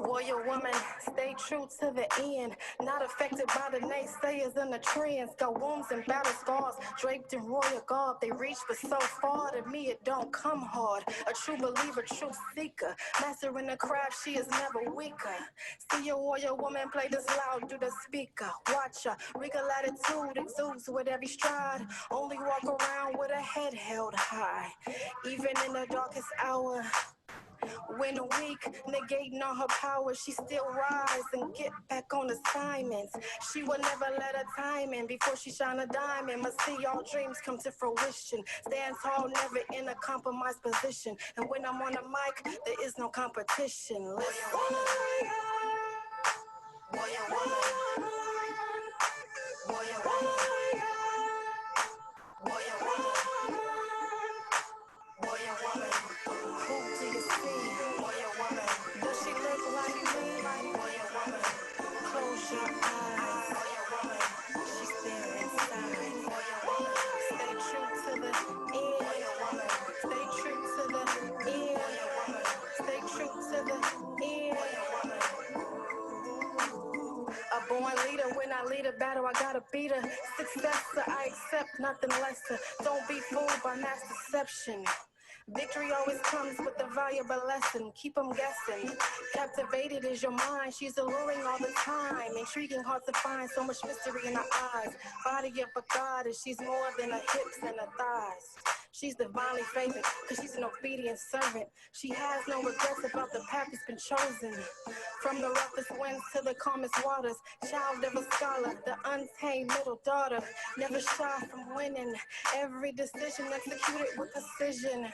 Warrior woman, stay true to the end. Not affected by the naysayers and the trends. Got wounds and battle scars, draped in royal garb. They reach but so far. To me it don't come hard. A true believer, true seeker. Mastering the craft, she is never weaker. See a warrior woman play this loud, do the speaker. Watch her, regal attitude exudes with every stride. Only walk around with her head held high. Even in the darkest hour, when weak, negating all her power, she still rise and get back on assignments. She will never let her time in before she shine a diamond. Must see all dreams come to fruition. Stand tall, never in a compromised position. And when I'm on the mic, there is no competition. Listen. Warrior woman. Warrior woman. Warrior woman. Warrior woman. Who do you see? Warrior woman. Does she look like me? Warrior woman. Close your eyes. Warrior woman. She's there inside. Warrior woman. Stay true to the end. Warrior woman. Stay true to the end. Warrior woman. Stay true to the end. Warrior woman. A born leader, when I lead a battle, I gotta beat her. Successor, I accept nothing lesser. Don't be fooled by mass deception. Victory always comes with a valuable lesson. Keep them guessing. Captivated is your mind. She's alluring all the time. Intriguing, hard to find. So much mystery in her eyes. Body of a goddess. She's more than her hips and her thighs. She's divinely favored, cause she's an obedient servant. She has no regrets about the path that's been chosen. From the roughest winds to the calmest waters, child of a scholar, the untamed little daughter, never shy from winning. Every decision executed with precision.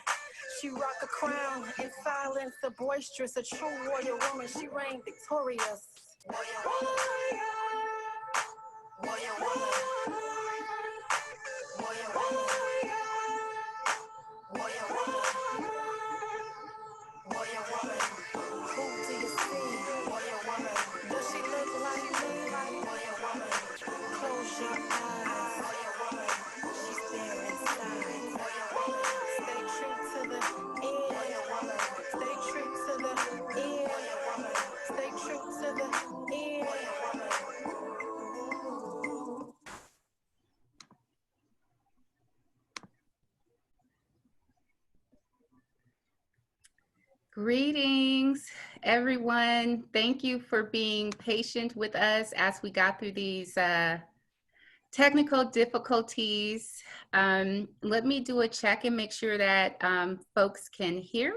She rock a crown in silence, a boisterous, a true warrior woman. She reigned victorious. Warrior woman. Warrior woman. Warrior woman. Warrior woman. Warrior woman. Who do you see? Warrior woman. Does she look like me? Warrior woman. Close your eyes. Warrior woman. She's there inside. Warrior woman. Stay true to the end. Warrior woman. Stay true to the end. Warrior woman. Stay true to the end. Warrior woman. Greetings, everyone. Thank you for being patient with us as we got through these technical difficulties. Let me do a check and make sure that folks can hear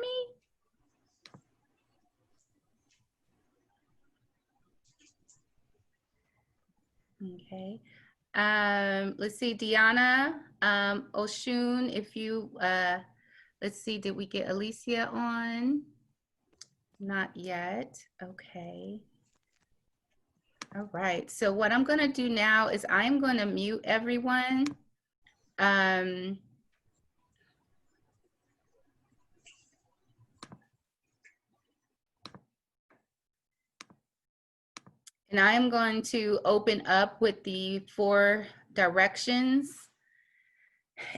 me. Okay. Let's see, Deonna, Osun, if you, let's see, did we get Alicia on? Not yet. Okay. All right. So what I'm going to do now is I'm going to mute everyone. And I'm going to open up with the 4 directions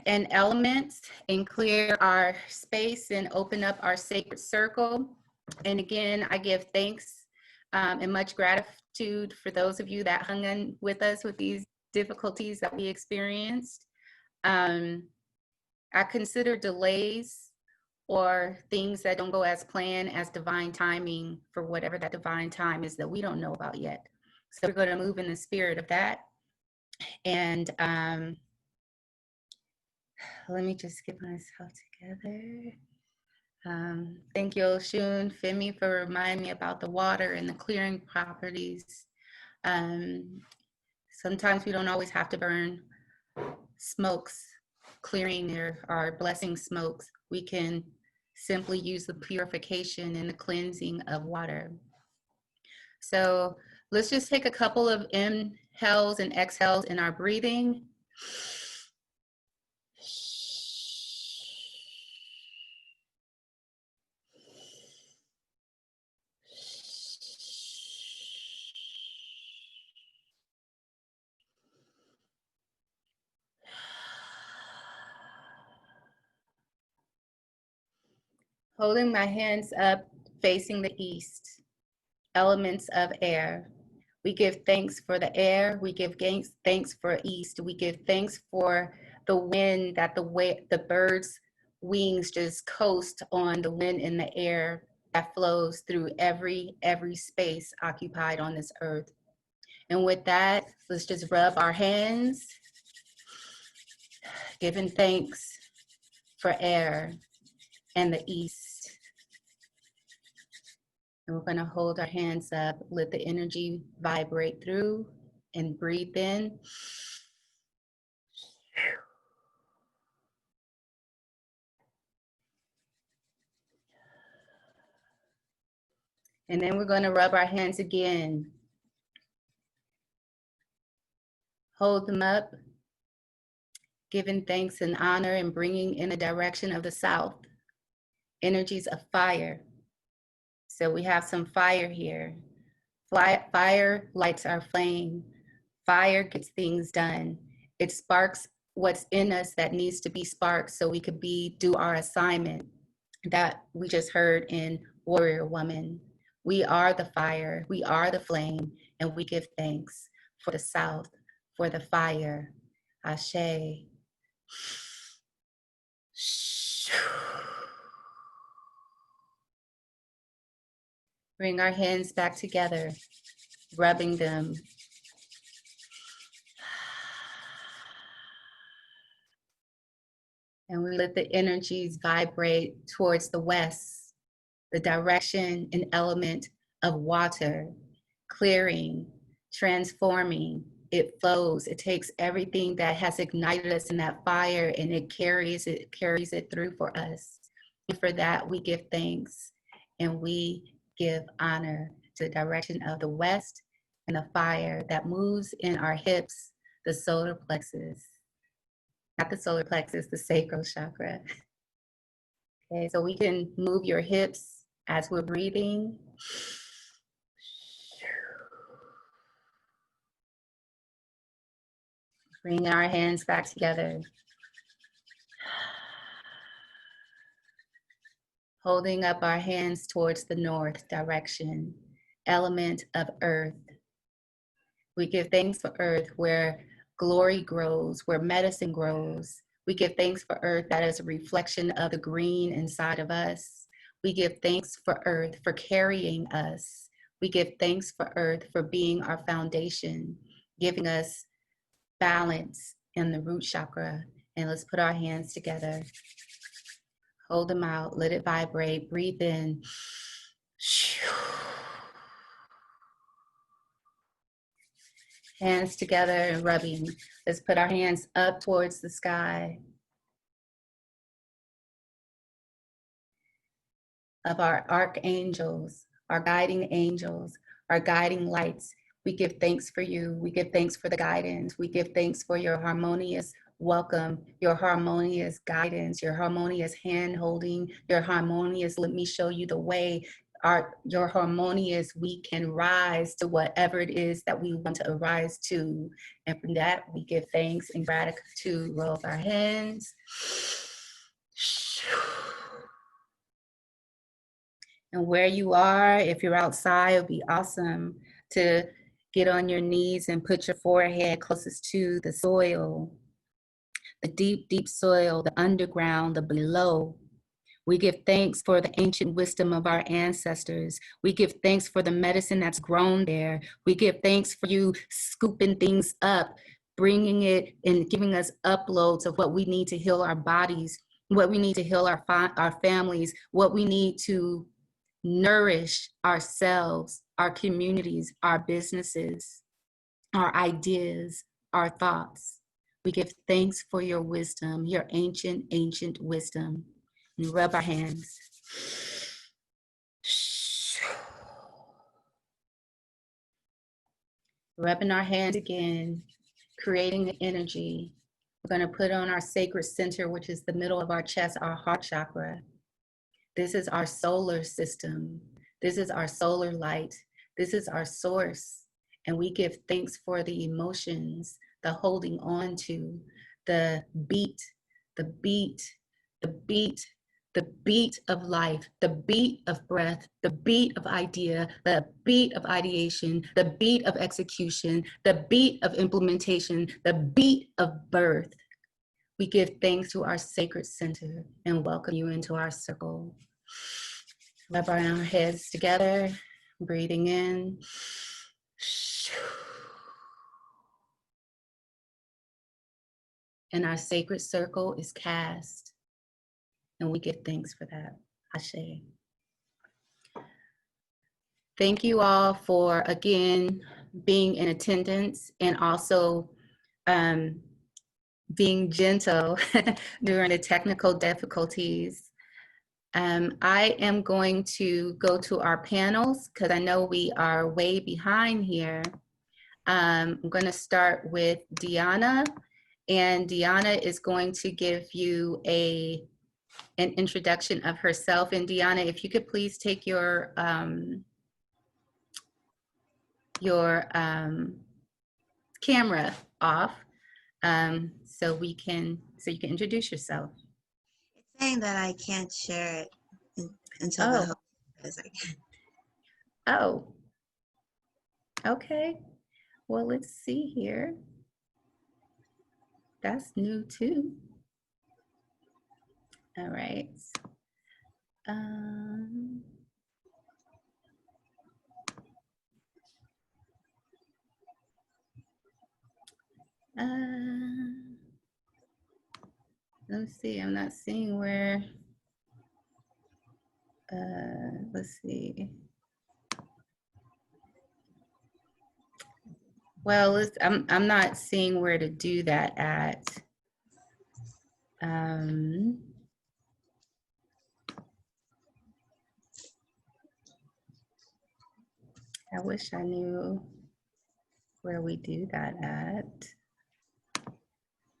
and elements and clear our space and open up our sacred circle. And again, I give thanks and much gratitude for those of you that hung in with us with these difficulties that we experienced. I consider delays or things that don't go as planned as divine timing for whatever that divine time is that we don't know about yet. So we're going to move in the spirit of that. And let me just get myself together. Thank you, Osunfemi, for reminding me about the water and the clearing properties. Sometimes we don't always have to burn smokes, clearing or blessing smokes. We can simply use the purification and the cleansing of water. So let's just take a couple of inhales and exhales in our breathing. Holding my hands up, facing the east, elements of air. We give thanks for the air. We give thanks for east. We give thanks for the wind, that the birds' wings just coast on the wind in the air that flows through every space occupied on this earth. And with that, let's just rub our hands, giving thanks for air and the east. And we're going to hold our hands up, let the energy vibrate through, and breathe in. And then we're going to rub our hands again. Hold them up, giving thanks and honor and bringing in the direction of the south. Energies of fire. So we have some fire here. Fire lights our flame. Fire gets things done. It sparks what's in us that needs to be sparked so we could do our assignment that we just heard in Warrior Woman. We are the fire, we are the flame, and we give thanks for the south, for the fire. Ashe. Bring our hands back together, rubbing them. And we let the energies vibrate towards the west, the direction and element of water, clearing, transforming. It flows. It takes everything that has ignited us in that fire and it carries it through for us. And for that, we give thanks and we give honor to the direction of the west and the fire that moves in our hips, the solar plexus. Not the solar plexus, the sacral chakra. Okay, so we can move your hips as we're breathing. Bring our hands back together. Holding up our hands towards the north direction, element of earth. We give thanks for earth where glory grows, where medicine grows. We give thanks for earth that is a reflection of the green inside of us. We give thanks for earth for carrying us. We give thanks for earth for being our foundation, giving us balance in the root chakra. And let's put our hands together. Hold them out, let it vibrate, breathe in. Hands together and rubbing. Let's put our hands up towards the sky. Of our archangels, our guiding angels, our guiding lights. We give thanks for you. We give thanks for the guidance. We give thanks for your harmonious welcome, your harmonious guidance, your harmonious hand holding, your harmonious, let me show you the way, your harmonious, we can rise to whatever it is that we want to arise to. And from that, we give thanks and gratitude. Roll our hands. And where you are, if you're outside, it would be awesome to get on your knees and put your forehead closest to the soil, the deep, deep soil, the underground, the below. We give thanks for the ancient wisdom of our ancestors. We give thanks for the medicine that's grown there. We give thanks for you scooping things up, bringing it and giving us uploads of what we need to heal our bodies, what we need to heal our families, what we need to nourish ourselves, our communities, our businesses, our ideas, our thoughts. We give thanks for your wisdom, your ancient, ancient wisdom. and rub our hands. Rubbing our hands again, creating the energy. We're going to put on our sacred center, which is the middle of our chest, our heart chakra. This is our solar system. This is our solar light. This is our source. And we give thanks for the emotions, the holding on to, the beat, the beat, the beat, the beat of life, the beat of breath, the beat of idea, the beat of ideation, the beat of execution, the beat of implementation, the beat of birth. We give thanks to our sacred center and welcome you into our circle. Rub our heads together, breathing in. And our sacred circle is cast. And we give thanks for that. Ashe. Thank you all for, again, being in attendance and also being gentle during the technical difficulties. I am going to go to our panels because I know we are way behind here. I'm going to start with Deonna, and Deonna is going to give you an introduction of herself. And Deonna, if you could please take your camera off so you can introduce yourself. It's saying that I can't share it until the host says I can. Oh, okay. Well, let's see here. That's new too. All right. Let's see, I'm not seeing where, let's see. Well, I'm not seeing where to do that at. I wish I knew where we do that at.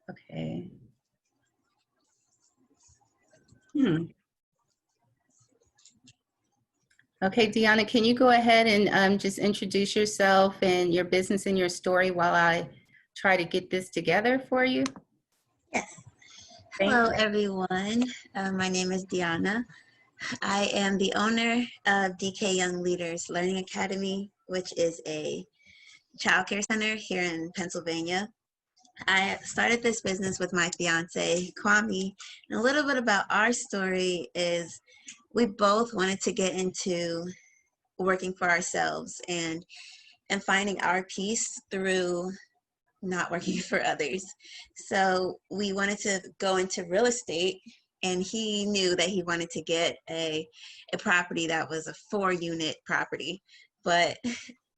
Okay. Okay, Deonna, can you go ahead and just introduce yourself and your business and your story while I try to get this together for you? Yes. Hello, everyone. My name is Deonna. I am the owner of DK Young Leaders Learning Academy, which is a childcare center here in Pennsylvania. I started this business with my fiance, Kwame, and a little bit about our story is we both wanted to get into working for ourselves and finding our peace through not working for others. So we wanted to go into real estate, and he knew that he wanted to get a property that was a 4-unit property, but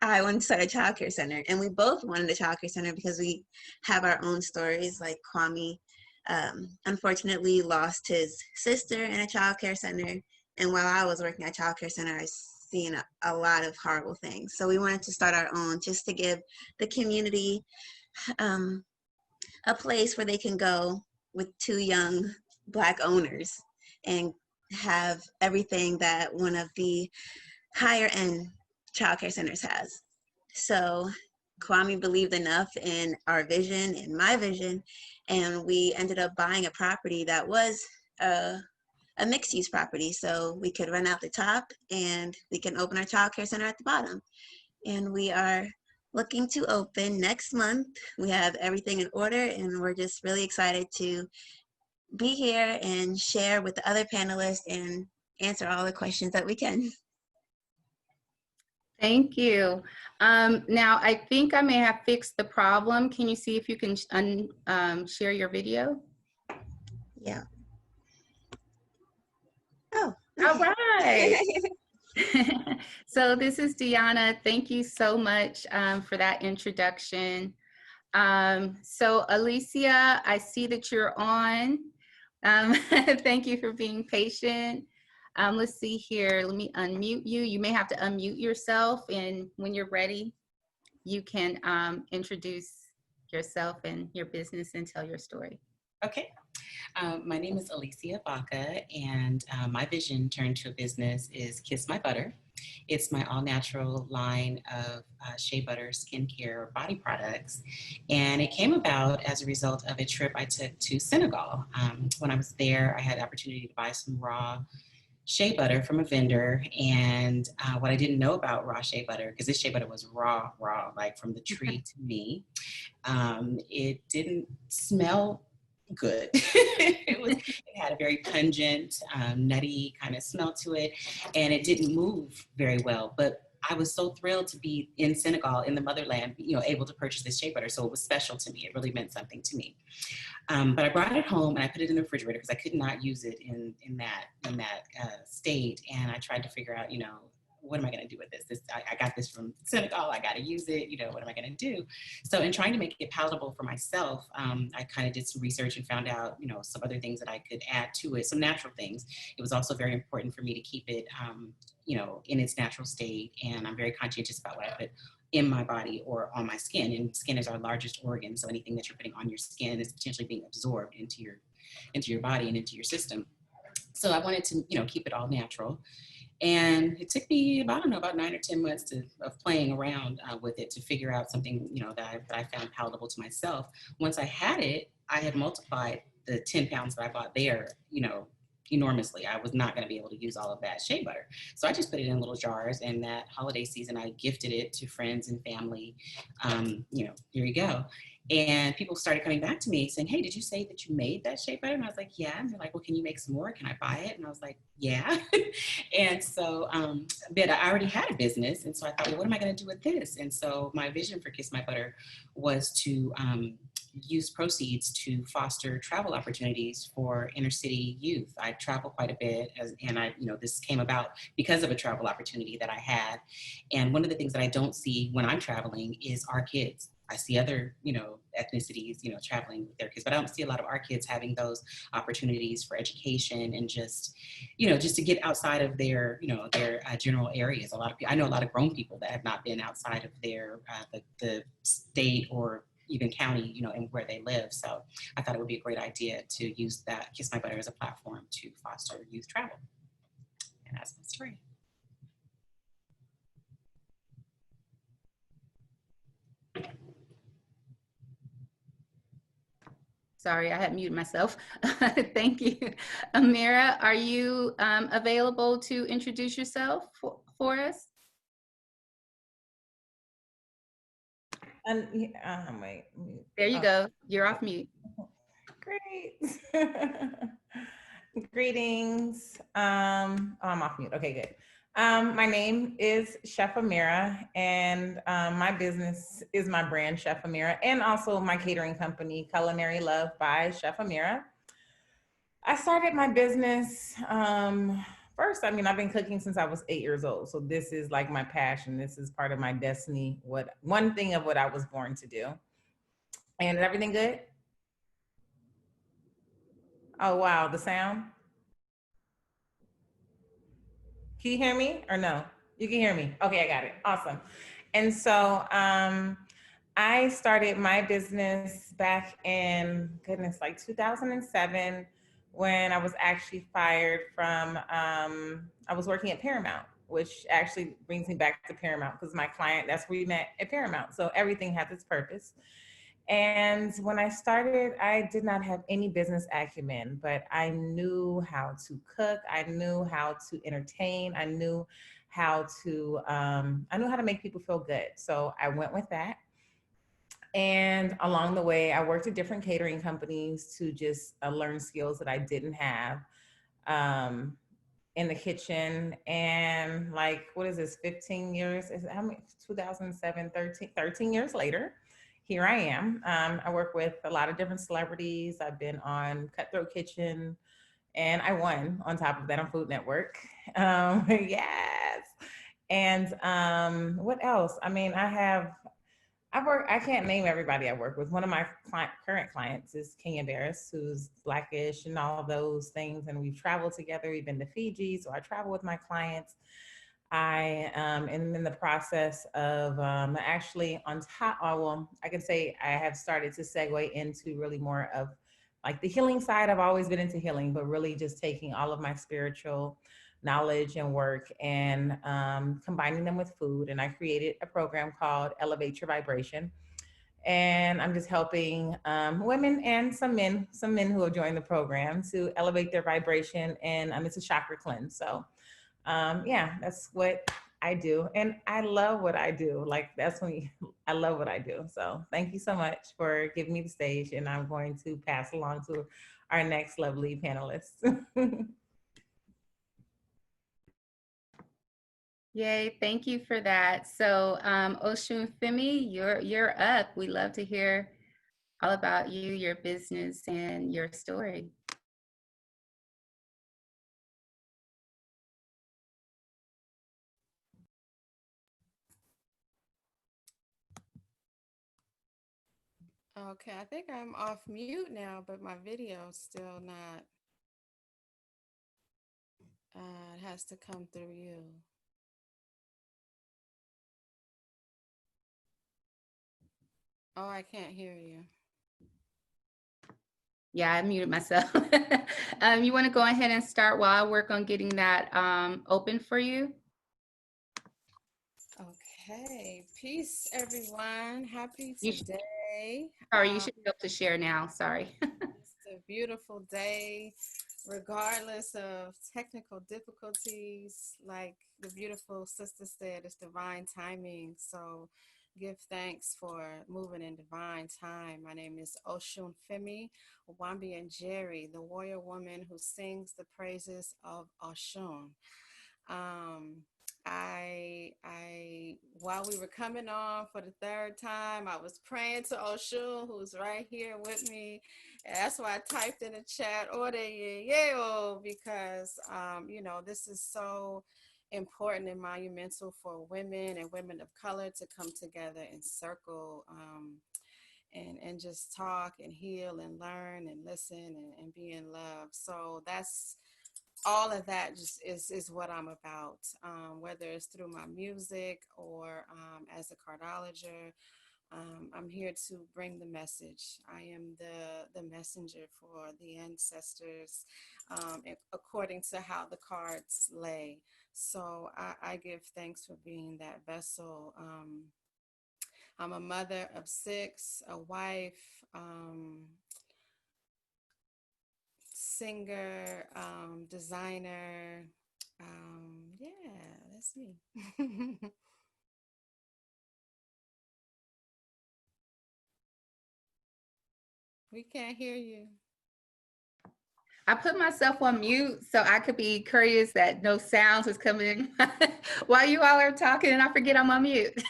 I wanted to start a childcare center, and we both wanted a childcare center because we have our own stories. Like Kwame, unfortunately lost his sister in a childcare center, and while I was working at a childcare center, I seen a lot of horrible things. So we wanted to start our own just to give the community a place where they can go with 2 young Black owners and have everything that one of the higher end childcare centers has. So Kwame believed enough in our vision and my vision, and we ended up buying a property that was a mixed-use property, so we could rent out the top and we can open our childcare center at the bottom. And we are looking to open next month. We have everything in order, and we're just really excited to be here and share with the other panelists and answer all the questions that we can. Thank you. Now, I think I may have fixed the problem. Can you see if you can share your video? Yeah. Oh. All right. So this is Deonna. Thank you so much for that introduction. So Alicia, I see that you're on. Thank you for being patient. Let's see here. Let me unmute you. You may have to unmute yourself, and when you're ready, you can introduce yourself and your business and tell your story. Okay. My name is Alicia Vaca, and my vision turned to a business is Kiss My Butter. It's my all-natural line of shea butter, skincare, body products. And it came about as a result of a trip I took to Senegal. When I was there, I had the opportunity to buy some raw shea butter from a vendor. And what I didn't know about raw shea butter, because this shea butter was raw, like from the tree to me, it didn't smell good. It had a very pungent, nutty kind of smell to it, and it didn't move very well. But I was so thrilled to be in Senegal, in the motherland, able to purchase this shea butter. So it was special to me. It really meant something to me. But I brought it home and I put it in the refrigerator because I could not use it in that state. And I tried to figure out, what am I going to do with this? I got this from Senegal. I got to use it. What am I going to do? So in trying to make it palatable for myself, I kind of did some research and found out, some other things that I could add to it, some natural things. It was also very important for me to keep it, in its natural state. And I'm very conscientious about what I put in my body or on my skin. And skin is our largest organ. So anything that you're putting on your skin is potentially being absorbed into your body and into your system. So I wanted to, keep it all natural. And it took me about 9 or 10 months of playing around with it to figure out something, that I found palatable to myself. Once I had it, I had multiplied the 10 pounds that I bought there, enormously. I was not going to be able to use all of that shea butter. So I just put it in little jars, and that holiday season, I gifted it to friends and family. Here you go. And people started coming back to me saying, hey, did you say that you made that shea butter? And I was like, yeah. And they're like, well, can you make some more? Can I buy it? And I was like, yeah. And so, but I already had a business. And so I thought, well, what am I going to do with this? And so my vision for Kiss My Butter was to use proceeds to foster travel opportunities for inner city youth. I travel quite a bit, and this came about because of a travel opportunity that I had. And one of the things that I don't see when I'm traveling is our kids. I see other, ethnicities, traveling with their kids, but I don't see a lot of our kids having those opportunities for education and just to get outside of their, their general areas. I know a lot of grown people that have not been outside of their, the state or even county, and where they live. So I thought it would be a great idea to use that Kiss My Butter as a platform to foster youth travel. And that's my story. Sorry, I had muted myself. Thank you. Ameera, are you available to introduce yourself for us? Wait. There you go. You're off mute. Great. Greetings. I'm off mute. Okay, good. My name is Chef Ameera, and my business is my brand, Chef Ameera, and also my catering company, Culinary Love by Chef Ameera. I started my business first. I've been cooking since I was 8 years old, so this is like my passion. This is part of my destiny. One thing of what I was born to do. And is everything good? Oh wow, the sound. Can you hear me or no? You can hear me. Okay, I got it. Awesome. And so I started my business back in, like 2007, when I was actually fired from, I was working at Paramount, which actually brings me back to Paramount because my client, that's where we met, at Paramount. So everything has its purpose. And when I started, I did not have any business acumen, but I knew how to cook. I knew how to entertain. I knew how to make people feel good. So I went with that. And along the way, I worked at different catering companies to just learn skills that I didn't have in the kitchen. And like, what is this, 15 years? 2007, 13 years later, here I am. I work with a lot of different celebrities. I've been on Cutthroat Kitchen, and I won on top of that on Food Network. Yes. And what else? I I can't name everybody I work with. One of my current clients is Kenya Barris, who's Blackish and all those things. And we've traveled together. We've been to Fiji. So I travel with my clients. I am in the process of actually on top, well, I can say I have started to segue into really more of like the healing side. I've always been into healing, but really just taking all of my spiritual knowledge and work and combining them with food. And I created a program called Elevate Your Vibration. And I'm just helping women and some men who have joined the program to elevate their vibration. And it's a chakra cleanse. So yeah, that's what I do. And I love what I do. Like I love what I do. So thank you so much for giving me the stage. And I'm going to pass along to our next lovely panelist. Yay, thank you for that. So Osunfemi, you're up. We love to hear all about you, your business, and your story. Okay, I think I'm off mute now, but my video's still not. It has to come through you. Oh, I can't hear you. Yeah, I muted myself. You want to go ahead and start while I work on getting that open for you? Okay, peace, everyone. Happy today. Sorry, you should be able to share now. Sorry. It's a beautiful day, regardless of technical difficulties. Like the beautiful sister said, it's divine timing. So give thanks for moving in divine time. My name is Osunfemi Wanbi Njeri, the warrior woman who sings the praises of Osun. While we were coming on for the third time, I was praying to Osun, who's right here with me. And that's why I typed in the chat, Ode Yeo, because, this is so important and monumental for women and women of color to come together and circle and just talk and heal and learn and listen and be in love. So that's all of that just is what I'm about, whether it's through my music or as a cardiologist. I'm here to bring the message. I am the messenger for the ancestors, according to how the cards lay. So I give thanks for being that vessel. I'm a mother of 6, a wife, singer, designer. Yeah, that's me. We can't hear you. I put myself on mute so I could be curious that no sounds was coming in while you all are talking, and I forget I'm on mute.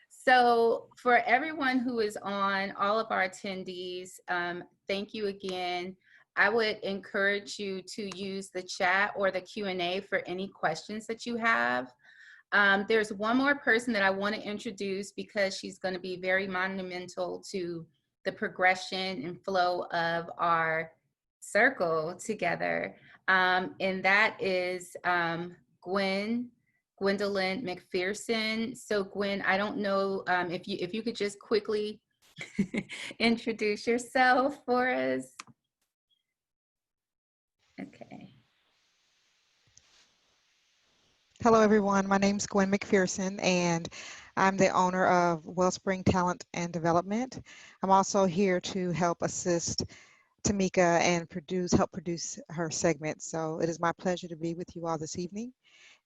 So for everyone who is on, all of our attendees, thank you again. I would encourage you to use the chat or the Q&A for any questions that you have. There's one more person that I want to introduce because she's going to be very monumental to the progression and flow of our circle together. And that is Gwendolyn McPherson. So Gwen, I don't know if you could just quickly introduce yourself for us. Okay. Hello, everyone. My name is Gwen McPherson, and I'm the owner of Wellspring Talent and Development. I'm also here to help assist Tamika and help produce her segment. So it is my pleasure to be with you all this evening.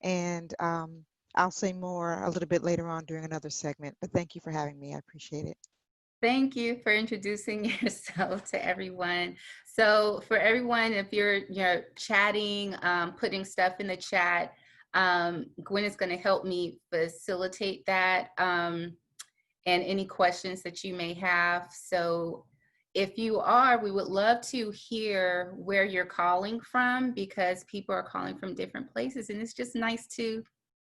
And I'll say more a little bit later on during another segment, but thank you for having me. I appreciate it. Thank you for introducing yourself to everyone. So for everyone, if you're chatting, putting stuff in the chat, Gwen is going to help me facilitate that and any questions that you may have. So if you are, we would love to hear where you're calling from, because people are calling from different places, and it's just nice to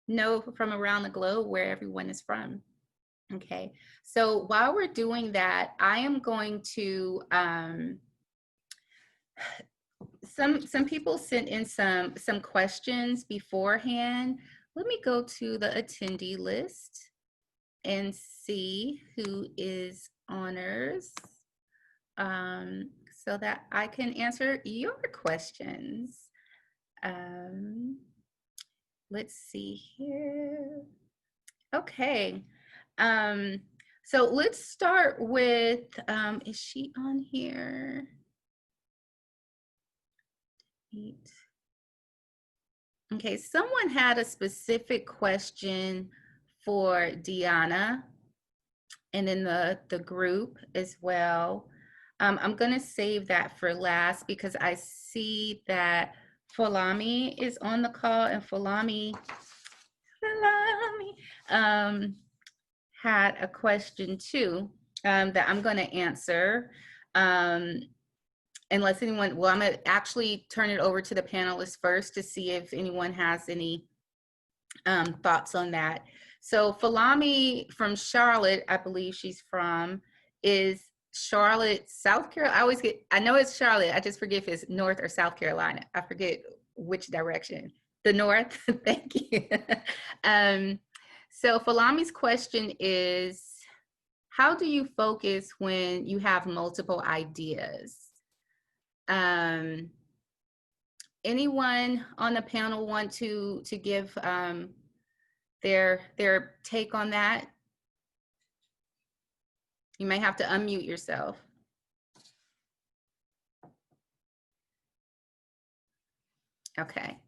know from around the globe where everyone is from. Okay, so while we're doing that, I am going to, some people sent in some questions beforehand. Let me go to the attendee list and see who is honors, so that I can answer your questions. Let's see here. Okay. So let's start with, is she on here? Okay, someone had a specific question for Deonna and in the group as well. I'm gonna save that for last because I see that Falami is on the call, and Falami had a question too, that I'm gonna answer. Unless anyone, well, I'm gonna actually turn it over to the panelists first to see if anyone has any thoughts on that. So Falami from Charlotte, I believe she's from, is Charlotte, South Carolina. I know it's Charlotte, I just forget if it's North or South Carolina. I forget which direction. The North, thank you. So Falami's question is, how do you focus when you have multiple ideas? Anyone on the panel want to give their take on that? You may have to unmute yourself. Okay.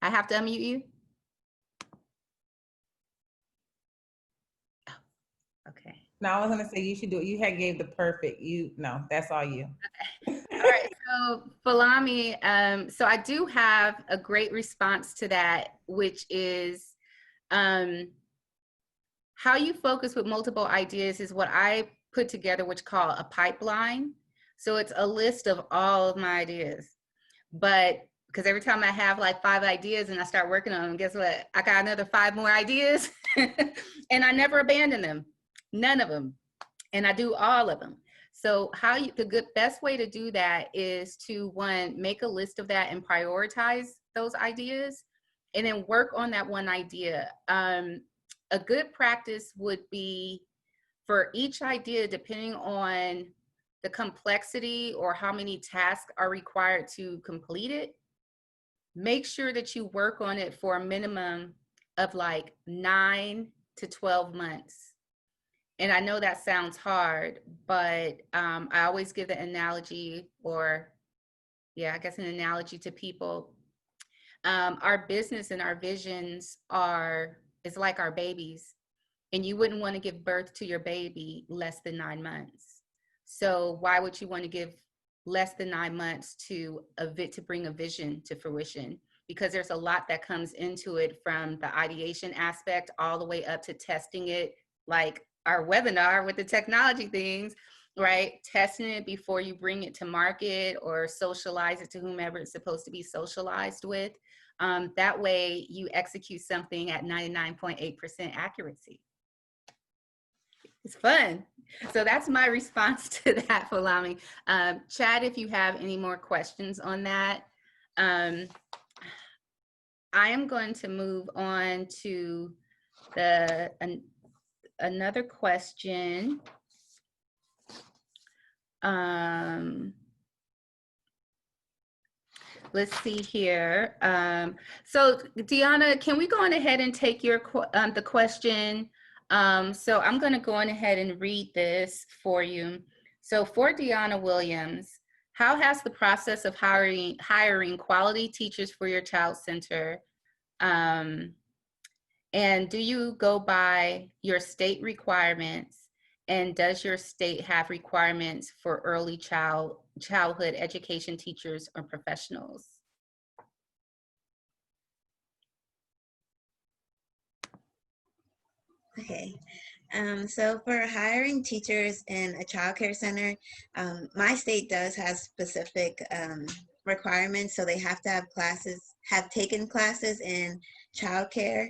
I have to unmute you? Oh, okay. No, I was gonna say you should do it. You had gave the perfect, no, that's all you. Okay. All right, so Falami, so I do have a great response to that, which is how you focus with multiple ideas is what I put together, which call a pipeline. So it's a list of all of my ideas, but because every time I have like 5 ideas and I start working on them, guess what? I got another 5 more ideas and I never abandon them, none of them. And I do all of them. So the best way to do that is to, one, make a list of that and prioritize those ideas and then work on that one idea. A good practice would be for each idea, depending on the complexity or how many tasks are required to complete it, make sure that you work on it for a minimum of like 9 to 12 months. And I know that sounds hard, but I always give the analogy, or I guess an analogy to people. Our business and our visions is like our babies, and you wouldn't want to give birth to your baby less than 9 months. So why would you want to give less than 9 months to bring a vision to fruition? Because there's a lot that comes into it, from the ideation aspect all the way up to testing it, like our webinar with the technology things, right? Testing it before you bring it to market or socialize it to whomever it's supposed to be socialized with. That way you execute something at 99.8% accuracy. It's fun. So that's my response to that, Falami. Chad, if you have any more questions on that. I am going to move on to another question. Let's see here. So Deonna, can we go on ahead and take the question? So I'm going to go on ahead and read this for you. So for Deonna Williams, how has the process of hiring quality teachers for your child center, and do you go by your state requirements? And does your state have requirements for early childhood education teachers or professionals? Okay, so for hiring teachers in a child care center, my state does have specific requirements. So they have to have classes have taken classes in childcare,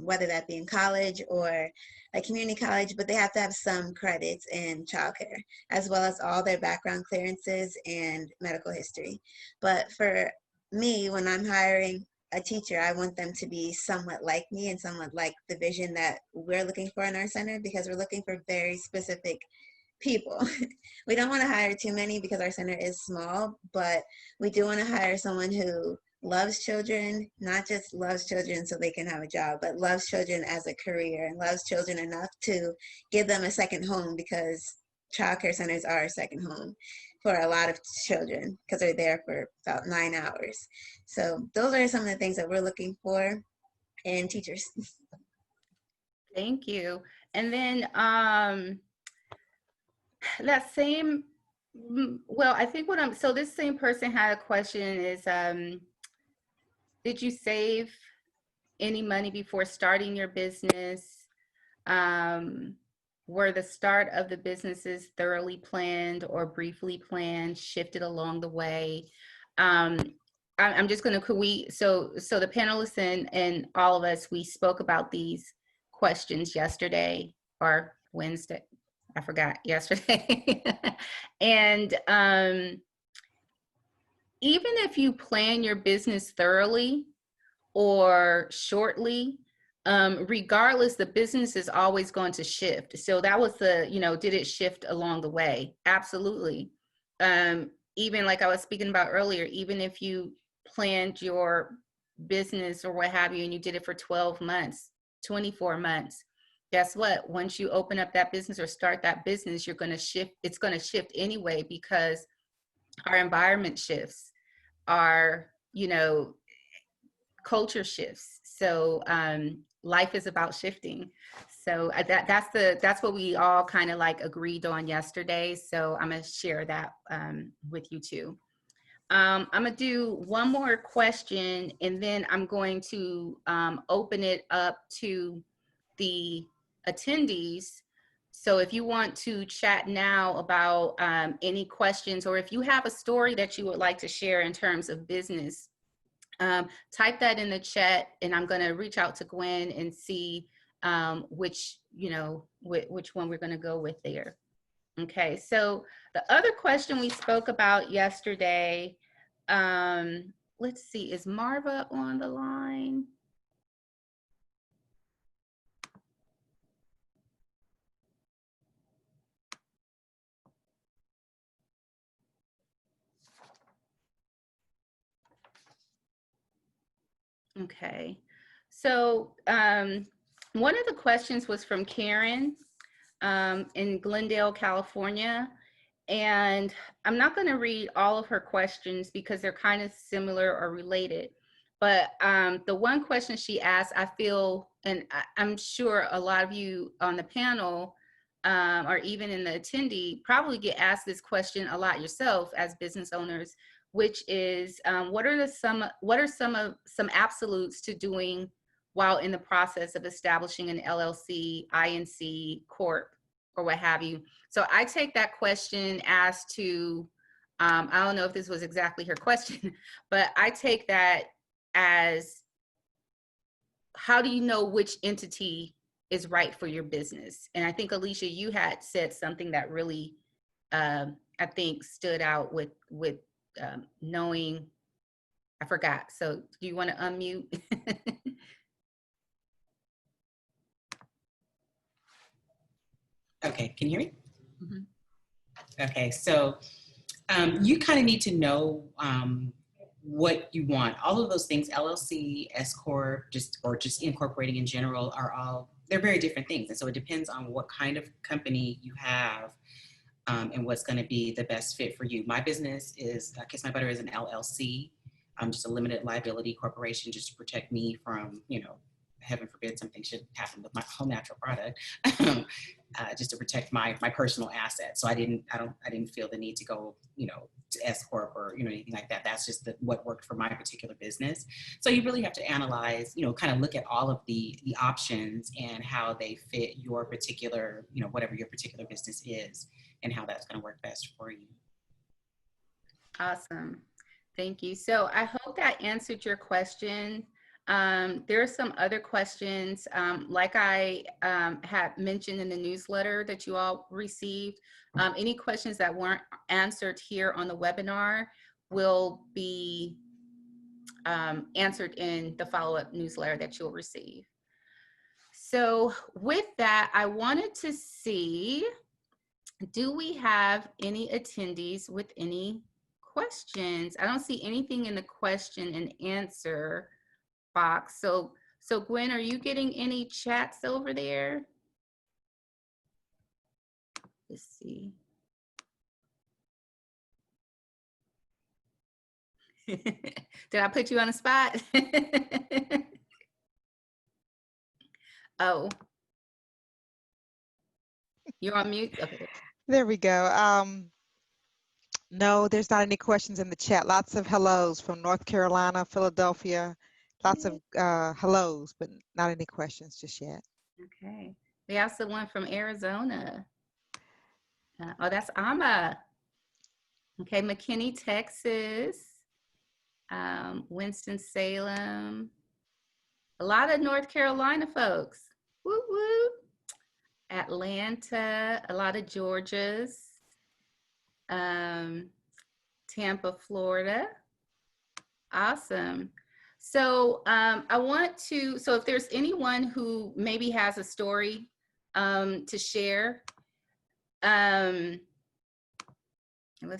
whether that be in college or like community college, but they have to have some credits in childcare, as well as all their background clearances and medical history. But for me, when I'm hiring a teacher, I want them to be somewhat like me and somewhat like the vision that we're looking for in our center, because we're looking for very specific people. We don't want to hire too many because our center is small, but we do want to hire someone who loves children, not just loves children so they can have a job, but loves children as a career and loves children enough to give them a second home, because childcare centers are a second home for a lot of children because they're there for about 9 hours. So those are some of the things that we're looking for in teachers. Thank you. And then that same, well, I think so this same person had a question is, did you save any money before starting your business? Were the start of the businesses thoroughly planned or briefly planned, shifted along the way? I'm just going to, so the panelists and all of us, we spoke about these questions yesterday or Wednesday, I forgot, yesterday. And even if you plan your business thoroughly or shortly, regardless, the business is always going to shift. So that was the, did it shift along the way? Absolutely. Even like I was speaking about earlier, even if you planned your business or what have you, and you did it for 12 months, 24 months, guess what? Once you open up that business or start that business, you're going to shift. It's going to shift anyway, because our environment shifts, our, culture shifts. So life is about shifting. So that's what we all kind of like agreed on yesterday. So I'm going to share that with you too. I'm going to do one more question, and then I'm going to open it up to the attendees. So if you want to chat now about any questions, or if you have a story that you would like to share in terms of business, type that in the chat, and I'm going to reach out to Gwen and see which one we're going to go with there. Okay, so the other question we spoke about yesterday, let's see, is Marva on the line? Okay, so one of the questions was from Karen in Glendale, California. And I'm not going to read all of her questions because they're kind of similar or related. But the one question she asked, I feel, and I'm sure a lot of you on the panel or even in the attendee probably get asked this question a lot yourself as business owners, which is what are some absolutes to doing while in the process of establishing an LLC, INC, Corp, or what have you. So I take that question as to, I don't know if this was exactly her question, but I take that as, how do you know which entity is right for your business? And I think, Alicia, you had said something that really, I think, stood out with knowing, I forgot. So do you want to unmute? Okay, can you hear me? Mm-hmm. Okay, so you kind of need to know what you want. All of those things, LLC, S Corp, just incorporating in general, they're very different things. And so it depends on what kind of company you have and what's going to be the best fit for you. My business is, Kiss My Butter is an LLC. Just a limited liability corporation, just to protect me from, heaven forbid something should happen with my whole natural product, just to protect my personal assets. So I didn't feel the need to go, to S Corp or, anything like that. That's just what worked for my particular business. So you really have to analyze, kind of look at all of the options and how they fit your particular, whatever your particular business is and how that's going to work best for you. Awesome. Thank you. So I hope that answered your question. There are some other questions, like I had mentioned in the newsletter that you all received. Any questions that weren't answered here on the webinar will be answered in the follow-up newsletter that you'll receive. So with that, I wanted to see, do we have any attendees with any questions? I don't see anything in the question and answer box. So Gwen, are you getting any chats over there? Let's see. Did I put you on the spot? Oh, you're on mute? Okay. There we go. No, there's not any questions in the chat. Lots of hellos from North Carolina, Philadelphia. Lots of hellos, but not any questions just yet. Okay. We also one from Arizona. Oh, that's Amma. Okay, McKinney, Texas. Winston-Salem. A lot of North Carolina folks. Woo woo. Atlanta, a lot of Georgias. Tampa, Florida. Awesome. So I want to, so if there's anyone who maybe has a story to share, let's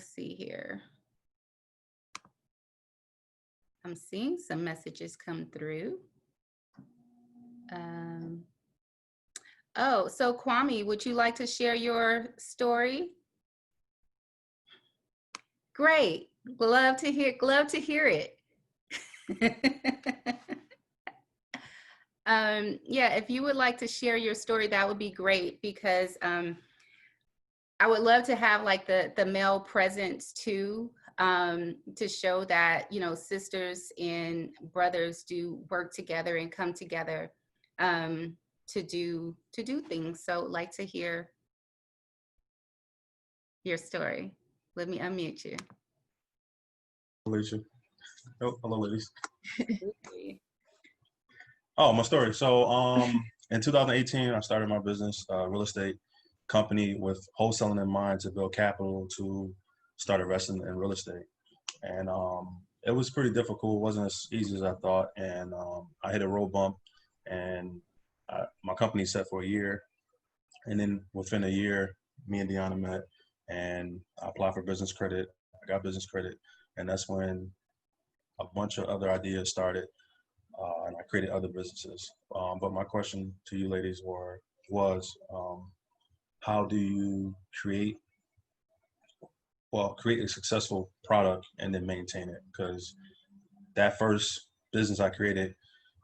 see here. I'm seeing some messages come through. Oh, so Kwame, would you like to share your story? Great, love to hear it. Yeah, if you would like to share your story, that would be great, because I would love to have like the male presence too, to show that, you know, sisters and brothers do work together and come together to do things. So I'd like to hear your story. Let me unmute you. Alicia. Oh, hello, ladies. Oh, my story. So in 2018, I started my business, real estate company, with wholesaling in mind to build capital to start investing in real estate. And it was pretty difficult. It wasn't as easy as I thought. And I hit a road bump, and my company set for a year. And then within a year, me and Deonna met, and I applied for business credit. I got business credit. And that's when a bunch of other ideas started, and I created other businesses. But my question to you ladies was, how do you create a successful product and then maintain it? Because that first business I created,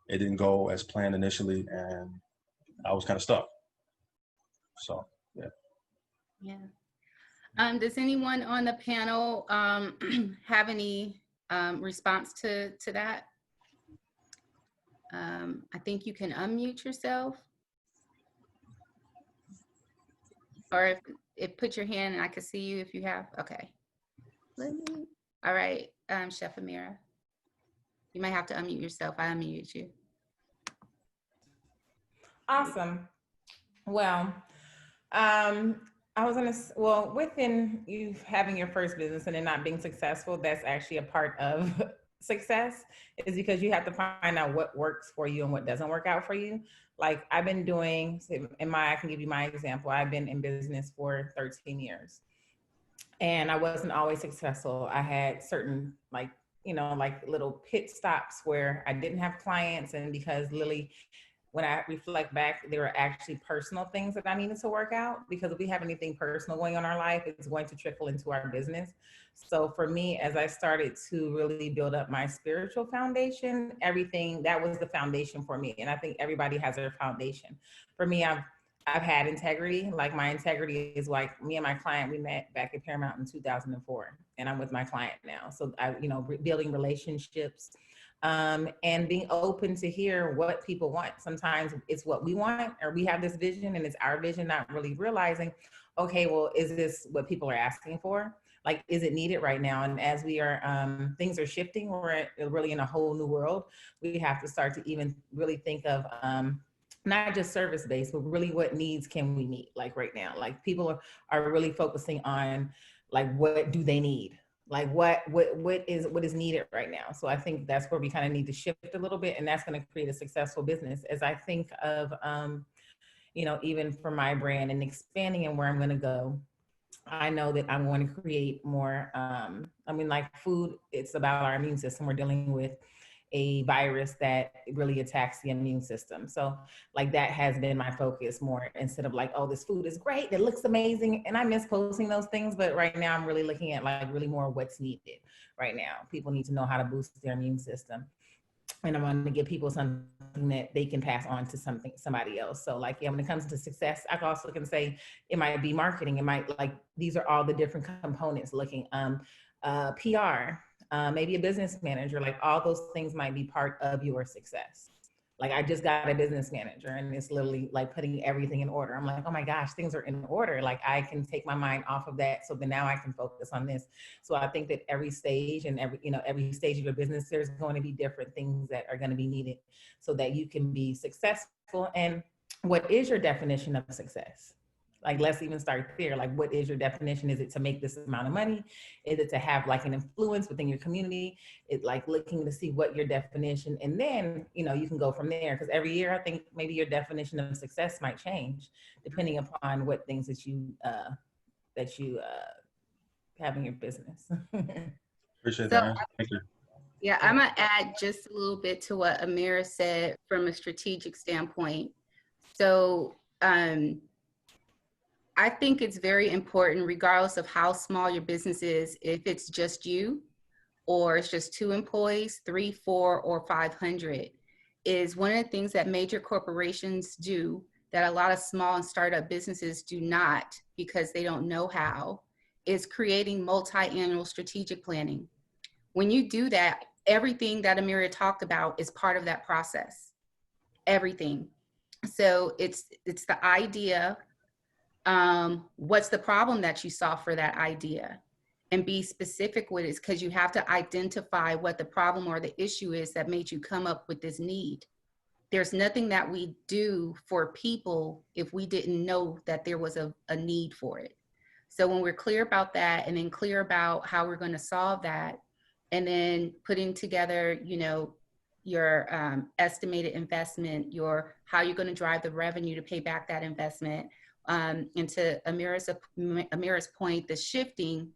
it didn't go as planned initially, and I was kind of stuck. So, yeah. Yeah. Does anyone on the panel have any response to that? I think you can unmute yourself. Or if put your hand and I can see you if you have. Okay. All right, Chef Ameera. You might have to unmute yourself. I unmuted you. Awesome. Well, within you having your first business and it not being successful, that's actually a part of success, is because you have to find out what works for you and what doesn't work out for you. Like I've been doing, I can give you my example. I've been in business for 13 years and I wasn't always successful. I had certain like little pit stops where I didn't have clients, and because Lily, when I reflect back, there were actually personal things that I needed to work out, because if we have anything personal going on in our life, it's going to trickle into our business. So for me, as I started to really build up my spiritual foundation, everything that was the foundation for me. And I think everybody has their foundation. For me, I've had integrity. Like my integrity is like me and my client, we met back at Paramount in 2004, and I'm with my client now. So building relationships, and being open to hear what people want. Sometimes it's what we want, or we have this vision and it's our vision, not really realizing, okay, well, is this what people are asking for? Like, is it needed right now? And as we are, things are shifting, we're really in a whole new world. We have to start to even really think of not just service-based, but really what needs can we meet, like right now. Like people are really focusing on like, what do they need? Like what is needed right now. So I think that's where we kind of need to shift a little bit, and that's going to create a successful business. As I think of, you know, even for my brand and expanding and where I'm going to go, I know that I'm going to create more, I mean, like food, it's about our immune system. We're dealing with a virus that really attacks the immune system. So like that has been my focus more, instead of like, oh, this food is great, it looks amazing. And I miss posting those things, but right now I'm really looking at like really more what's needed right now. People need to know how to boost their immune system. And I want to give people something that they can pass on to somebody else. So like, yeah, when it comes to success, I also can say it might be marketing. It might, like, these are all the different components looking, PR, maybe a business manager, like all those things might be part of your success. Like I just got a business manager and it's literally like putting everything in order. I'm like, oh my gosh, things are in order. Like I can take my mind off of that. So then now I can focus on this. So I think that every stage and every stage of your business, there's going to be different things that are going to be needed so that you can be successful. And what is your definition of success? Like, let's even start there. Like, what is your definition? Is it to make this amount of money? Is it to have like an influence within your community? It's like looking to see what your definition, and then, you know, you can go from there. Because every year, I think maybe your definition of success might change depending upon what things that you have in your business. Appreciate So, that. Thank you. yeah, I'm gonna add just a little bit to what Ameera said from a strategic standpoint. So, I think it's very important, regardless of how small your business is, if it's just you, or it's just 2 employees, 3, 4, or 500, is one of the things that major corporations do that a lot of small and startup businesses do not, because they don't know how, is creating multi-annual strategic planning. When you do that, everything that Ameera talked about is part of that process. Everything. So it's the idea. What's the problem that you saw for that idea? And be specific with it, because you have to identify what the problem or the issue is that made you come up with this need. There's nothing that we do for people if we didn't know that there was a need for it. So when we're clear about that, and then clear about how we're going to solve that, and then putting together, you know, your estimated investment, your how you're going to drive the revenue to pay back that investment. And to Ameera's point, the shifting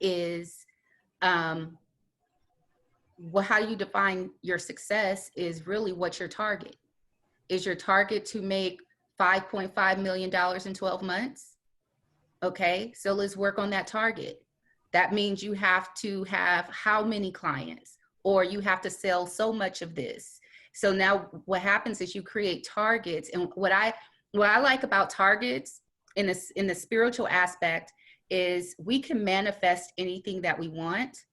is how you define your success is really what's your target. Is your target to make $5.5 million in 12 months? Okay, so let's work on that target. That means you have to have how many clients, or you have to sell so much of this. So now what happens is you create targets. And what I like about targets in the spiritual aspect is we can manifest anything that we want.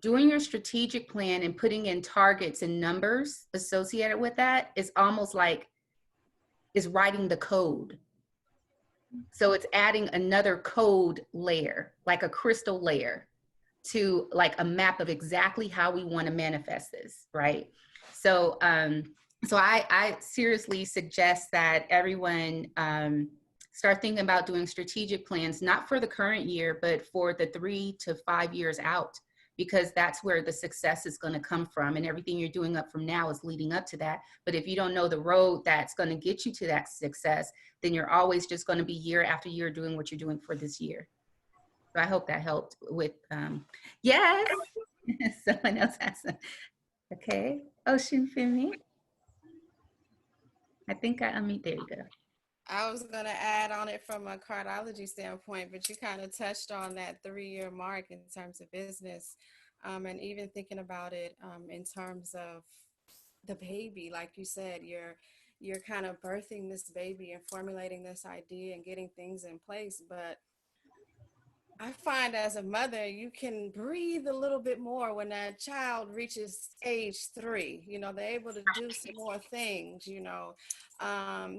Doing your strategic plan and putting in targets and numbers associated with that is almost like is writing the code. So it's adding another code layer, like a crystal layer, to like a map of exactly how we want to manifest this, right? So I seriously suggest that everyone start thinking about doing strategic plans, not for the current year, but for the 3 to 5 years out, because that's where the success is going to come from. And everything you're doing up from now is leading up to that. But if you don't know the road that's going to get you to that success, then you're always just going to be year after year doing what you're doing for this year. So I hope that helped with, yes, someone else has some. Okay, Osunfemi. I think there you go. I was going to add on it from a cardiology standpoint, but you kind of touched on that 3-year mark in terms of business, and even thinking about it in terms of the baby. Like you said, you're kind of birthing this baby and formulating this idea and getting things in place, but I find as a mother, you can breathe a little bit more when that child reaches age 3. You know, they're able to do some more things. You know,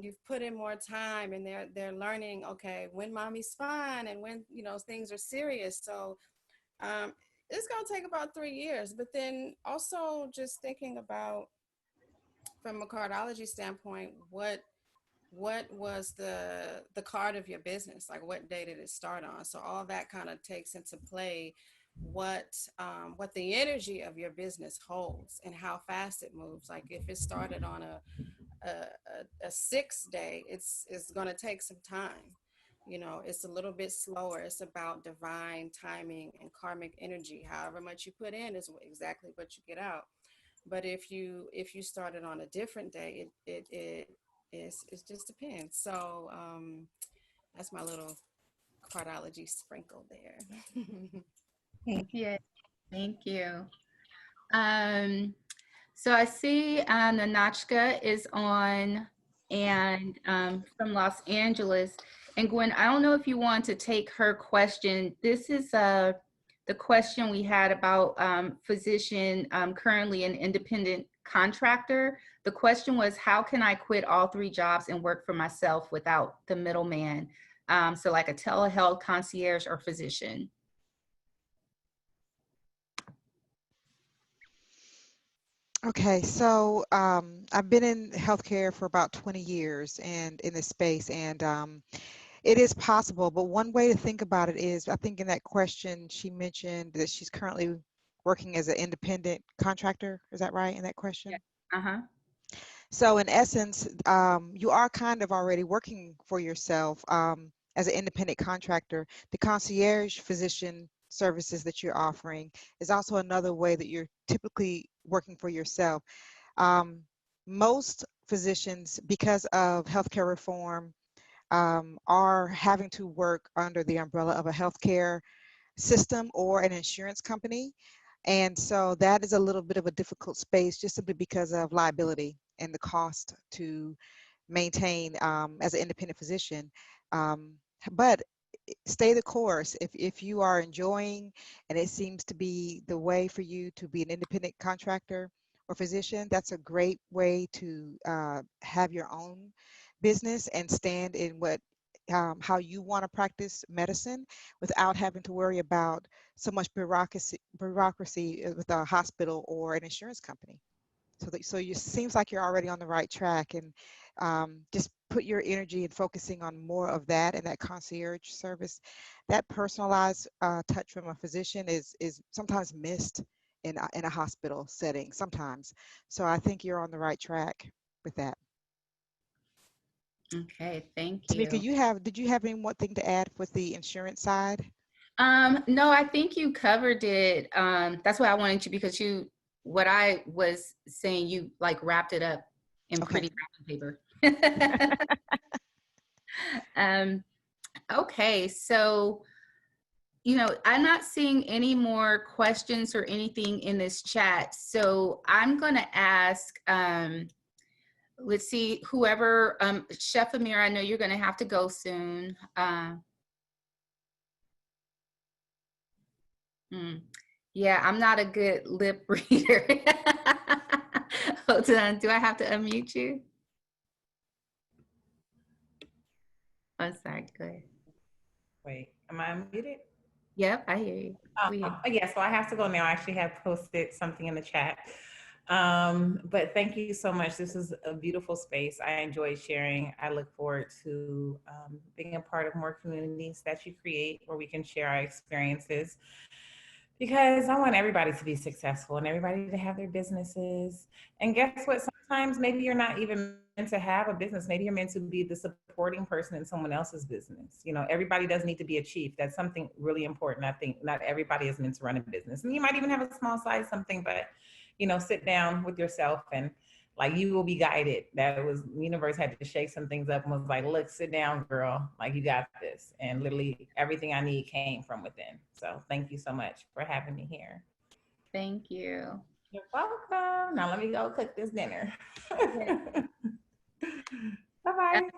you've put in more time, and they're learning. Okay, when mommy's fine, and when things are serious. So it's gonna take about 3 years. But then also just thinking about from a cardiology standpoint, what was the card of your business, like what day did it start on? So all that kind of takes into play what the energy of your business holds and how fast it moves. Like if it started on a 6 day, it's going to take some time. It's a little bit slower. It's about divine timing and karmic energy. However much you put in is exactly what you get out. But if you started on a different day, it just depends. So that's my little cardiology sprinkle there. Yeah, thank you. So I see Nanachka is on and from Los Angeles. And Gwen, I don't know if you want to take her question. This is the question we had about physician currently an independent contractor. The question was, how can I quit all 3 jobs and work for myself without the middleman? So like a telehealth concierge or physician. Okay, so I've been in healthcare for about 20 years and in this space, and it is possible. But one way to think about it is, I think in that question she mentioned that she's currently working as an independent contractor. Is that right in that question? Yeah. Uh-huh. So in essence, you are kind of already working for yourself as an independent contractor. The concierge physician services that you're offering is also another way that you're typically working for yourself. Most physicians, because of healthcare reform, are having to work under the umbrella of a healthcare system or an insurance company. And so that is a little bit of a difficult space just simply because of liability and the cost to maintain as an independent physician. But stay the course. If you are enjoying and it seems to be the way for you to be an independent contractor or physician, that's a great way to have your own business and stand in what how you want to practice medicine without having to worry about so much bureaucracy with a hospital or an insurance company. So you seems like you're already on the right track, and just put your energy in focusing on more of that and that concierge service. That personalized touch from a physician is sometimes missed in a hospital setting sometimes. So I think you're on the right track with that. Okay, thank Tamika, you. did you have any more thing to add with the insurance side? No, I think you covered it. That's why I wanted you, because what I was saying, you like wrapped it up in Okay. pretty wrapping paper. Okay, so, I'm not seeing any more questions or anything in this chat. So I'm gonna ask, let's see, whoever, Chef Ameera, I know you're gonna have to go soon. Yeah, I'm not a good lip reader. Hold on, do I have to unmute you? I'm sorry, go ahead. Wait, am I unmuted? Yep, I hear you. Yeah, so I have to go now. I actually have posted something in the chat. But thank you so much. This is a beautiful space. I enjoy sharing. I look forward to being a part of more communities that you create where we can share our experiences, because I want everybody to be successful and everybody to have their businesses. And guess what? Sometimes maybe you're not even meant to have a business. Maybe you're meant to be the supporting person in someone else's business. Everybody doesn't need to be a chief. That's something really important. I think not everybody is meant to run a business. And you might even have a small size something, but sit down with yourself and like you will be guided. That was, the universe had to shake some things up and was like, look, sit down, girl. Like, you got this. And literally everything I need came from within. So thank you so much for having me here. Thank you. You're welcome. Now let me go cook this dinner. Bye-bye.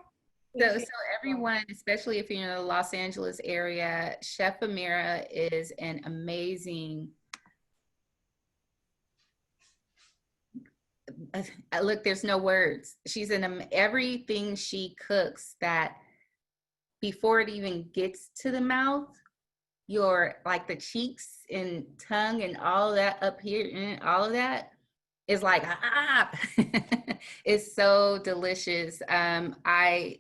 So everyone, especially if you're in the Los Angeles area, Chef Ameera is an amazing, look, there's no words. She's in everything she cooks that before it even gets to the mouth, your like the cheeks and tongue and all that up here and all of that is like it's so delicious. I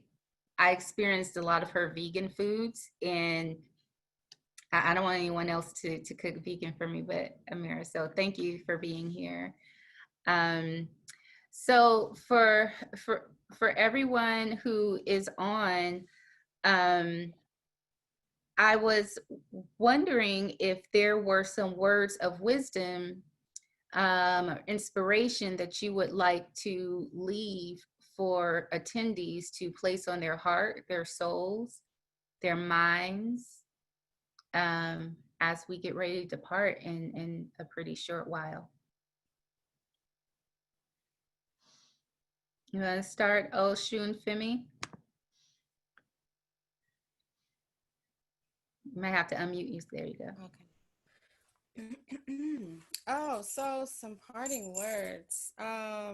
experienced a lot of her vegan foods, and I don't want anyone else to cook vegan for me but Ameera, so thank you for being here. So for everyone who is on, I was wondering if there were some words of wisdom or inspiration that you would like to leave for attendees to place on their heart, their souls, their minds, as we get ready to depart in a pretty short while. You want to start, Osunfemi? You might have to unmute you. There you go. Okay. Oh, so some parting words. I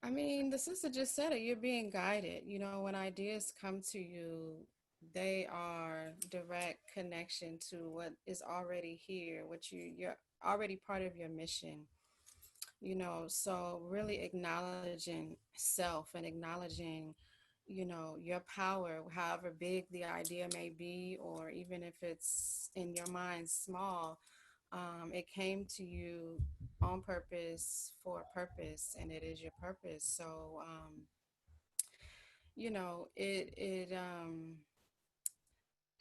mean, the sister just said it. You're being guided. You know, when ideas come to you, they are direct connection to what is already here, what you're already part of your mission. You know, so really acknowledging self and acknowledging, you know, your power, however big the idea may be, or even if it's in your mind small, it came to you on purpose for a purpose, and it is your purpose. So, you know,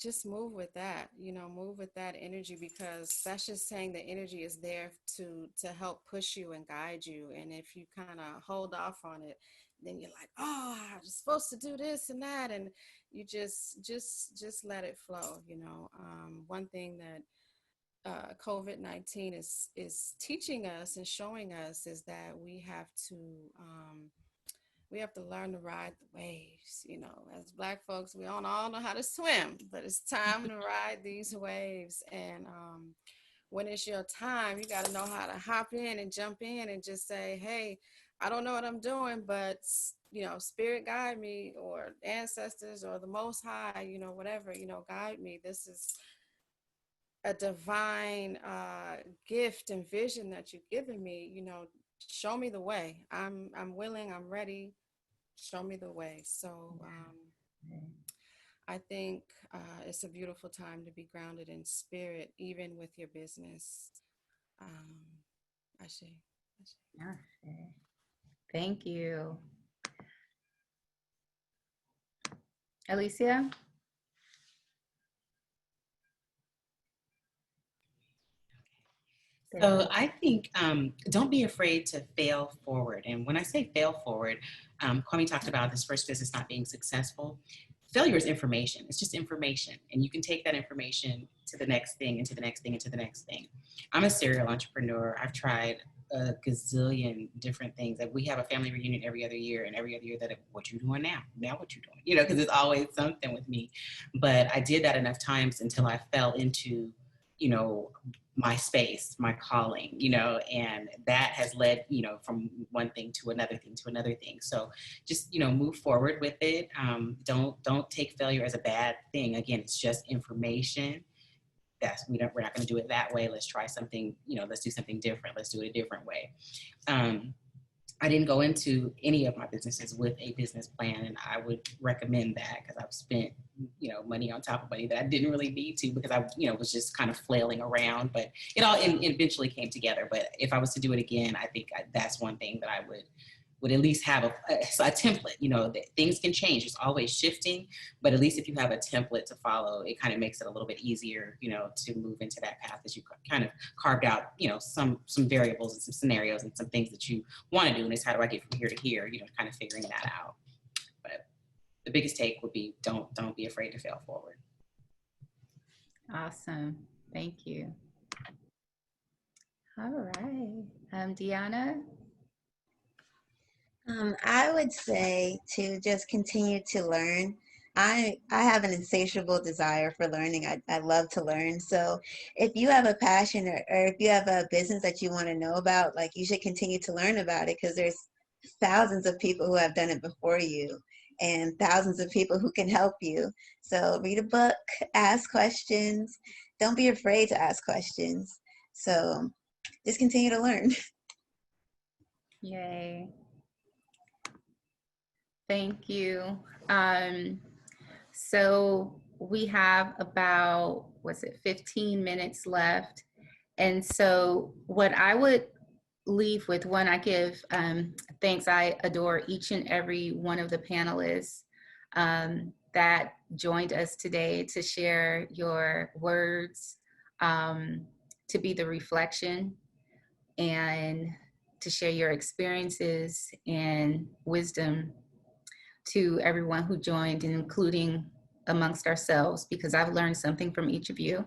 just move with that, you know, move with that energy, because that's just saying the energy is there to help push you and guide you. And if you kind of hold off on it, then you're like, oh, I was supposed to do this and that, and you just let it flow, you know. One thing that COVID-19 is teaching us and showing us is that we have to learn to ride the waves. You know, as Black folks, we don't all know how to swim, but it's time to ride these waves. And when it's your time, you got to know how to hop in and jump in and just say, hey, I don't know what I'm doing, but, you know, spirit guide me, or ancestors or the Most High, you know, whatever, you know, guide me. This is a divine gift and vision that you've given me. You know, show me the way. I'm willing, I'm ready. Show me the way. So I think it's a beautiful time to be grounded in spirit, even with your business. Ashe. Thank you. Alicia? So I think don't be afraid to fail forward. And when I say fail forward, Kwame talked about this first business not being successful. Failure is information. It's just information. And you can take that information to the next thing, and to the next thing, and to the next thing. I'm a serial entrepreneur. I've tried a gazillion different things. Like, we have a family reunion every other year, and every other year that, what you doing now? Now what you doing? You know, because it's always something with me. But I did that enough times until I fell into, you know, my space, my calling, you know, and that has led, you know, from one thing to another thing to another thing. So just, you know, move forward with it. Don't take failure as a bad thing. Again, it's just information. We're not going to do it that way. Let's try something, you know, let's do something different. Let's do it a different way. I didn't go into any of my businesses with a business plan, and I would recommend that, because I've spent, you know, money on top of money that I didn't really need to, because I, you know, was just kind of flailing around, but it all eventually came together. But if I was to do it again, I think that's one thing that I would at least have a template. You know, that things can change. It's always shifting, but at least if you have a template to follow, it kind of makes it a little bit easier, you know, to move into that path, as you kind of carved out, you know, some variables and some scenarios and some things that you want to do. And it's, how do I get from here to here, you know, kind of figuring that out. But the biggest take would be, don't be afraid to fail forward. Awesome. Thank you. All right. Deonna? I would say to just continue to learn. I have an insatiable desire for learning. I love to learn. So if you have a passion or if you have a business that you want to know about, like you should continue to learn about it because there's thousands of people who have done it before you and thousands of people who can help you. So read a book, ask questions. Don't be afraid to ask questions. So just continue to learn. Yay. Thank you. So we have about, 15 minutes left. And so what I would leave with, one, I give thanks. I adore each and every one of the panelists that joined us today to share your words, to be the reflection, and to share your experiences and wisdom to everyone who joined, including amongst ourselves, because I've learned something from each of you.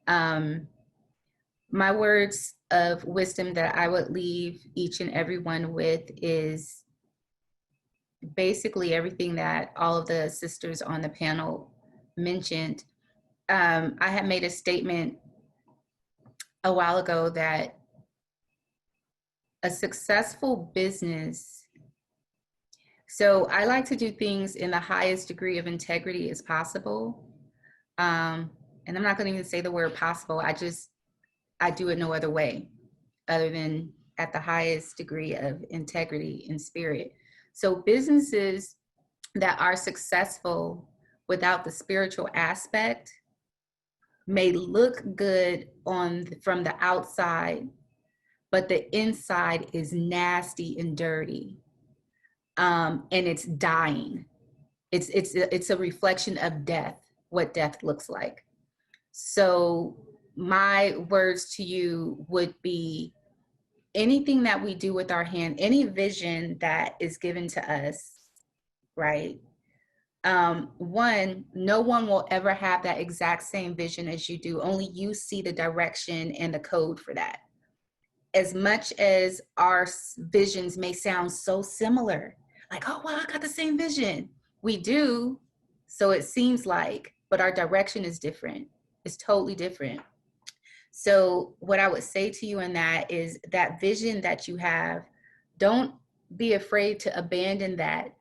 My words of wisdom that I would leave each and everyone with is basically everything that all of the sisters on the panel mentioned. I had made a statement a while ago that a successful business, so I like to do things in the highest degree of integrity as possible. And I'm not going to even say the word possible. I do it no other way other than at the highest degree of integrity and spirit. So businesses that are successful without the spiritual aspect may look good from the outside, but the inside is nasty and dirty. And it's dying. It's a reflection of death, what death looks like. So my words to you would be, anything that we do with our hand, any vision that is given to us, right? One, no one will ever have that exact same vision as you do. Only you see the direction and the code for that. As much as our visions may sound so similar, like, oh, wow, I got the same vision. We do, so it seems like, but our direction is different. It's totally different. So what I would say to you in that is that vision that you have, don't be afraid to abandon that.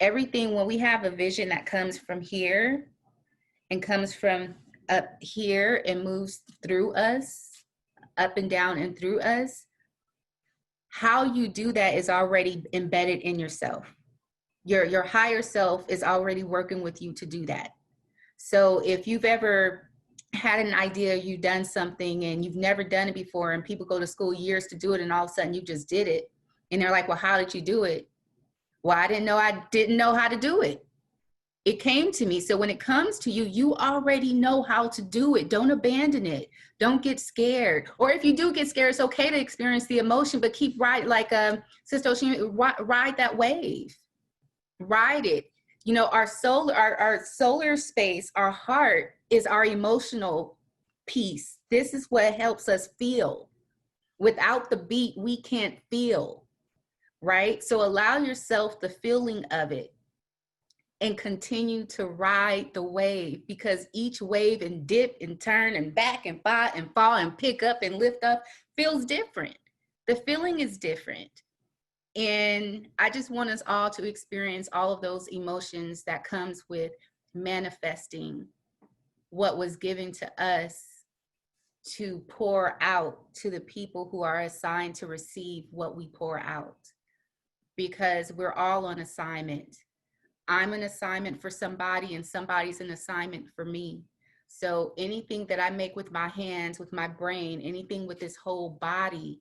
Everything, when we have a vision that comes from here and comes from up here and moves through us, up and down and through us, how you do that is already embedded in yourself. Your higher self is already working with you to do that. So if you've ever had an idea, you've done something and you've never done it before, and people go to school years to do it, and all of a sudden you just did it, and they're like, well, how did you do it? Well, I didn't know how to do it. It came to me. So when it comes to you, you already know how to do it. Don't abandon it. Don't get scared. Or if you do get scared, it's okay to experience the emotion, but keep riding, like Sister Osun, ride that wave. Ride it. You know, our solar space, our heart is our emotional piece. This is what helps us feel. Without the beat, we can't feel, right? So allow yourself the feeling of it and continue to ride the wave, because each wave and dip and turn and back and fight and fall and pick up and lift up feels different. The feeling is different. And I just want us all to experience all of those emotions that comes with manifesting what was given to us to pour out to the people who are assigned to receive what we pour out. Because we're all on assignment. I'm an assignment for somebody, and somebody's an assignment for me. So anything that I make with my hands, with my brain, anything with this whole body,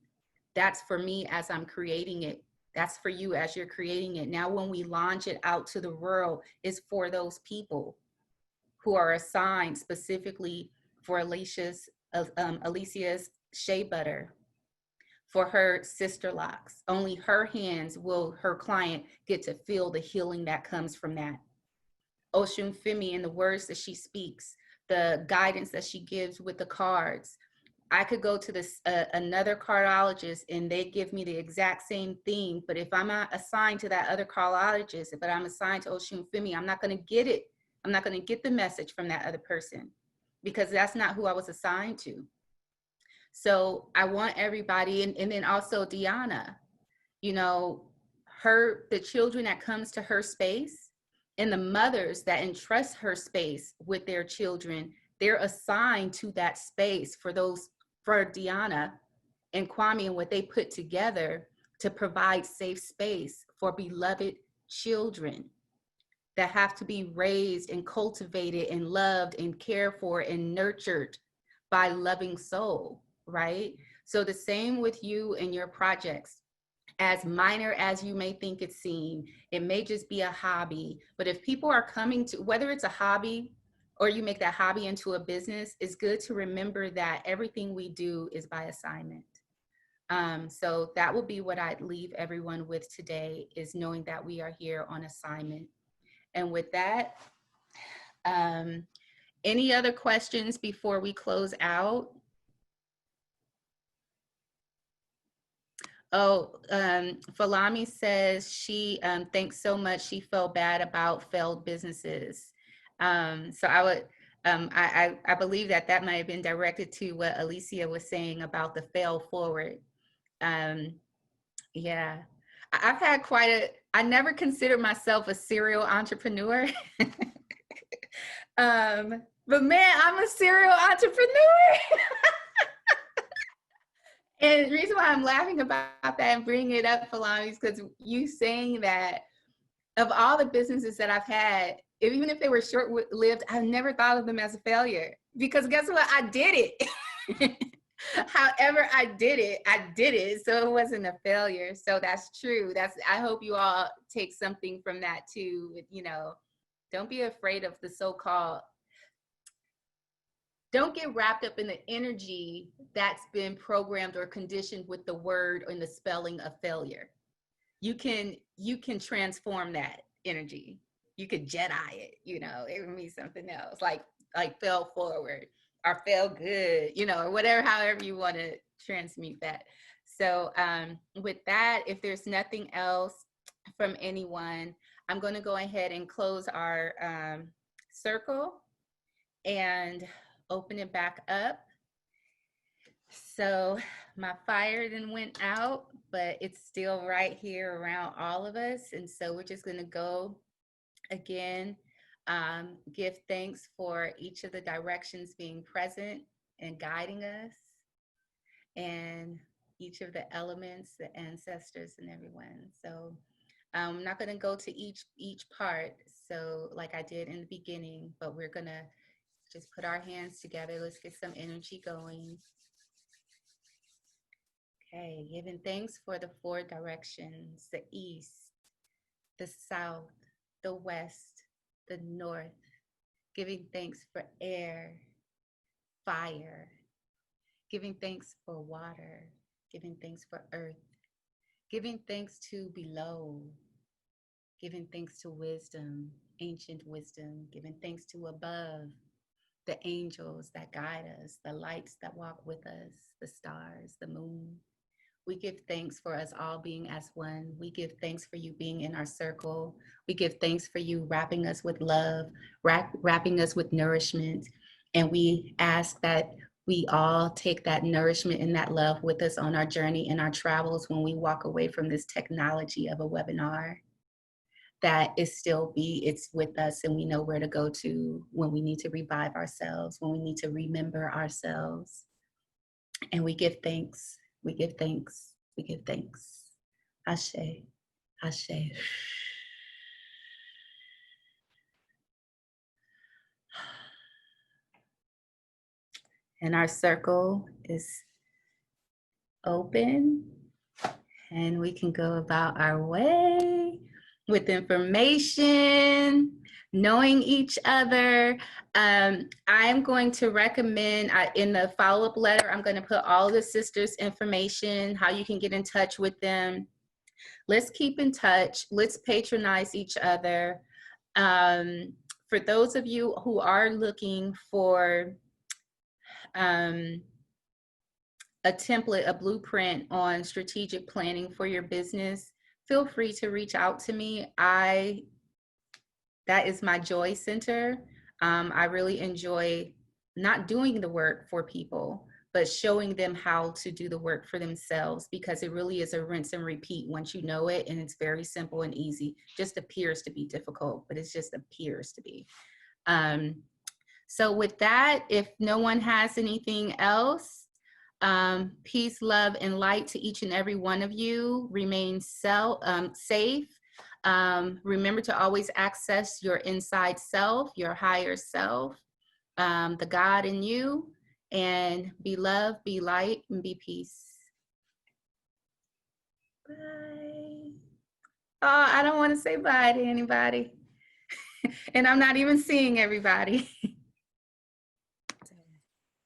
that's for me as I'm creating it. That's for you as you're creating it. Now, when we launch it out to the world, it's for those people who are assigned specifically for Alicia's shea butter, for her sister locks. Only her hands will her client get to feel the healing that comes from that. Osunfemi, and the words that she speaks, the guidance that she gives with the cards, I could go to this another cardiologist and they give me the exact same thing. But if I'm not assigned to that other cardiologist, but I'm assigned to Osunfemi, I'm not going to get it. I'm not going to get the message from that other person because that's not who I was assigned to. So I want everybody, and then also Deonna, you know, the children that comes to her space and the mothers that entrust her space with their children, they're assigned to that space for Deonna and Kwame and what they put together to provide safe space for beloved children that have to be raised and cultivated and loved and cared for and nurtured by loving soul, right? So the same with you and your projects. As minor as you may think it seems, it may just be a hobby, but if people are coming to, whether it's a hobby or you make that hobby into a business, it's good to remember that everything we do is by assignment. So that will be what I'd leave everyone with today, is knowing that we are here on assignment. And with that, any other questions before we close out? Oh, Falami says she thanks so much. She felt bad about failed businesses. So I would, I believe that might have been directed to what Alicia was saying about the fail forward. Yeah, I've had I never considered myself a serial entrepreneur. But man, I'm a serial entrepreneur. And the reason why I'm laughing about that and bringing it up, Falami, is because you saying that of all the businesses that I've had, even if they were short-lived, I've never thought of them as a failure. Because guess what? I did it. However I did it. So it wasn't a failure. So that's true. I hope you all take something from that too. You know, don't be afraid of the so-called, don't get wrapped up in the energy that's been programmed or conditioned with the word and the spelling of failure. You can transform that energy. You could Jedi it, you know, it would mean something else, like fail forward or fail good, you know, or whatever, however you want to transmute that. So with that, if there's nothing else from anyone, I'm going to go ahead and close our circle and open it back up. So my fire then went out, but it's still right here around all of us. And so we're just going to go again, give thanks for each of the directions being present and guiding us, and each of the elements, the ancestors and everyone. So I'm not going to go to each part, so like I did in the beginning, but we're going to just put our hands together. Let's get some energy going. Okay, giving thanks for the 4 directions: the east, the south, the west, the north. Giving thanks for air, fire. Giving thanks for water. Giving thanks for earth. Giving thanks to below. Giving thanks to wisdom, ancient wisdom. Giving thanks to above, the angels that guide us, the lights that walk with us, the stars, the moon. We give thanks for us all being as one. We give thanks for you being in our circle. We give thanks for you wrapping us with love, wrapping us with nourishment. And we ask that we all take that nourishment and that love with us on our journey and our travels when we walk away from this technology of a webinar. That it's with us, and we know where to go to when we need to revive ourselves, when we need to remember ourselves. And we give thanks, we give thanks, we give thanks. Ashe, Ashe. And our circle is open, and we can go about our way with information, knowing each other. I'm going to recommend, in the follow-up letter, I'm going to put all the sisters' information, how you can get in touch with them. Let's keep in touch. Let's patronize each other. For those of you who are looking for a template, a blueprint on strategic planning for your business, feel free to reach out to me. That is my joy center. I really enjoy not doing the work for people, but showing them how to do the work for themselves, because it really is a rinse and repeat once you know it, and it's very simple and easy. Just appears to be difficult, but it just appears to be. So with that, if no one has anything else, peace, love, and light to each and every one of you. Remain safe. Remember to always access your inside self, your higher self, the God in you, and be love, be light, and be peace. Bye. Oh, I don't want to say bye to anybody. And I'm not even seeing everybody.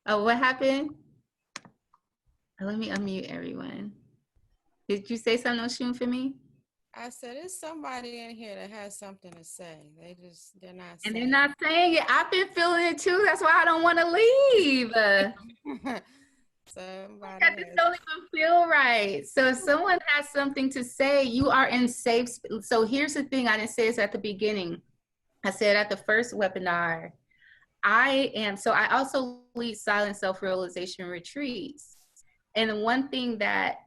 Oh, what happened? Let me unmute everyone. Did you say something, Osun, for me? I said, there's somebody in here that has something to say. They're not saying. And they're not saying it. I've been feeling it too. That's why I don't want to leave. That just don't even feel right. So if someone has something to say, you are in safe. So here's the thing. I didn't say this at the beginning. I said at the first webinar, I also lead silent self-realization retreats. And the one thing that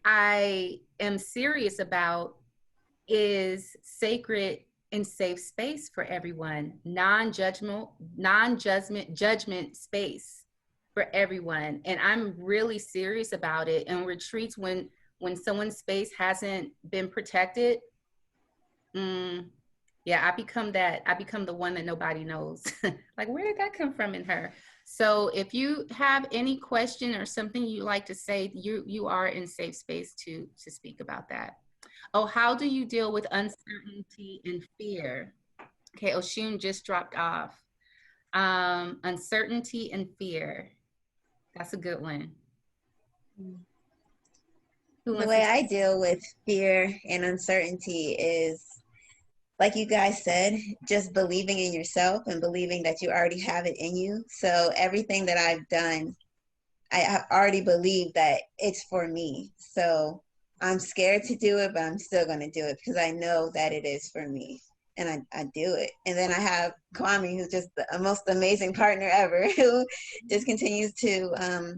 I am serious about is sacred and safe space for everyone, non-judgment space for everyone. And I'm really serious about it. And retreats, when someone's space hasn't been protected, yeah, I become the one that nobody knows. Like, where did that come from in her? So if you have any question or something you'd like to say, you are in safe space to speak about that. Oh, how do you deal with uncertainty and fear? Okay, Osun just dropped off. Uncertainty and fear. That's a good one. The way I deal with fear and uncertainty is, like you guys said, just believing in yourself and believing that you already have it in you. So everything that I've done, I have already believed that it's for me. So I'm scared to do it, but I'm still going to do it because I know that it is for me. And I do it. And then I have Kwame, who's just the most amazing partner ever, who just continues to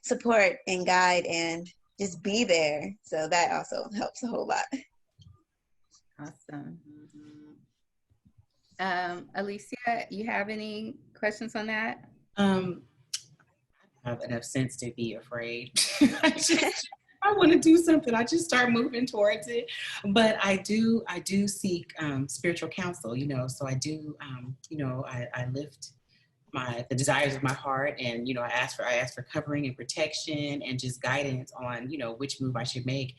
support and guide and just be there. So that also helps a whole lot. Awesome. Alicia, you have any questions on that? I have enough sense to be afraid. I want to do something. I just start moving towards it. But I do seek spiritual counsel, so I do, I lift the desires of my heart, and, I ask for covering and protection and just guidance on, which move I should make.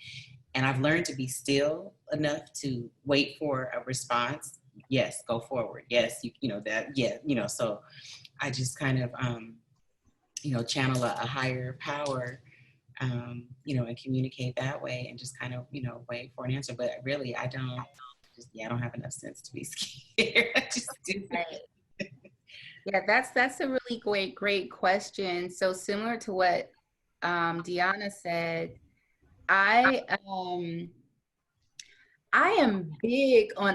And I've learned to be still enough to wait for a response. Yes, go forward. Yes, so I just kind of, channel a higher power, and communicate that way, and just kind of, wait for an answer. But really, I don't have enough sense to be scared. I just do. Yeah, that's a really great question. So similar to what Deonna said, I am big on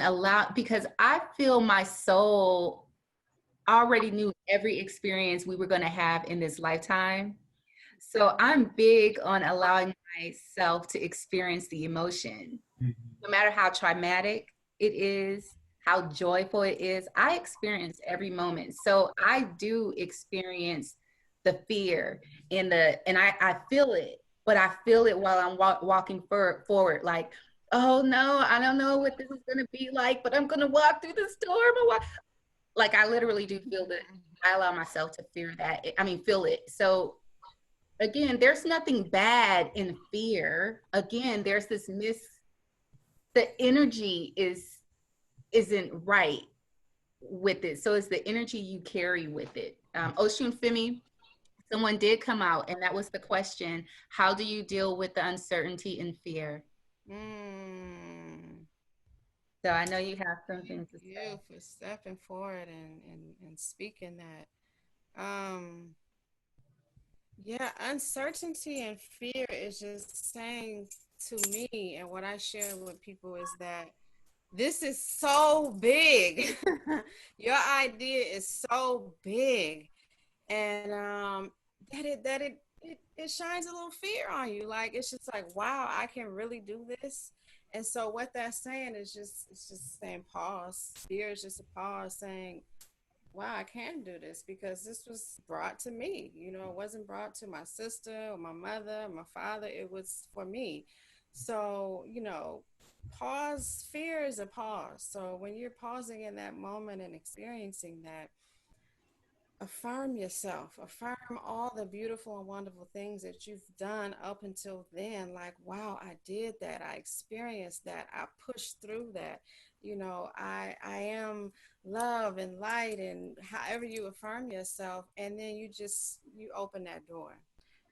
because I feel my soul already knew every experience we were going to have in this lifetime. So I'm big on allowing myself to experience the emotion, no matter how traumatic it is, how joyful it is. I experience every moment. So I do experience the fear and I feel it, but I feel it while I'm walking forward. Like, oh no, I don't know what this is gonna be like, but I'm gonna walk through the storm. Like, I literally do feel that. I allow myself to feel it. So again, there's nothing bad in fear. Again, there's this the energy isn't right with it. So it's the energy you carry with it. Osunfemi, someone did come out, and that was the question: how do you deal with the uncertainty and fear? So I know you have something to say. You for stepping forward and speaking that. Yeah, uncertainty and fear is just saying to me, and what I share with people is that this is so big. Your idea is so big, and it shines a little fear on you. Like it's just like, wow, I can really do this. And so what that's saying is just it's just saying pause. Fear is just a pause saying, wow, I can do this because this was brought to me. You know, it wasn't brought to my sister or my mother, or my father. It was for me. So, you know, pause, fear is a pause. So when you're pausing in that moment and experiencing that, affirm yourself, affirm all the beautiful and wonderful things that you've done up until then. Like, wow, I did that, I experienced that, I pushed through that. You know, I am love and light, and however you affirm yourself, and then you open that door.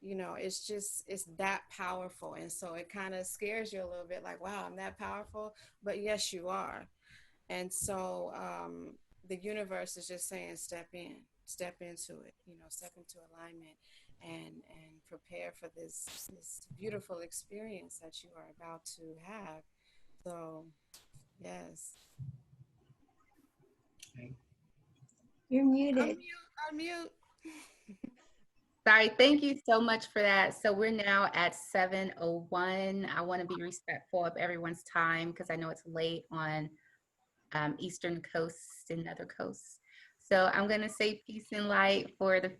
You know, it's just it's that powerful. And so it kind of scares you a little bit, like, wow, I'm that powerful. But yes, you are. And so the universe is just saying, step into it, you know, step into alignment, and prepare for this beautiful experience that you are about to have. So, yes. You're muted. Unmute. Sorry, thank you so much for that. So we're now at 7:01. I want to be respectful of everyone's time because I know it's late on Eastern Coast and other coasts. So I'm going to say peace and light for the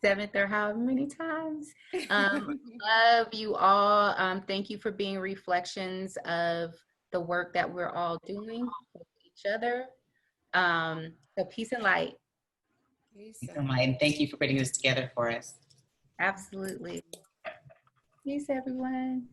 seventh or however many times. Love you all. Thank you for being reflections of the work that we're all doing for each other. So peace and light. Peace And thank you for putting this together for us. Absolutely. Peace, everyone.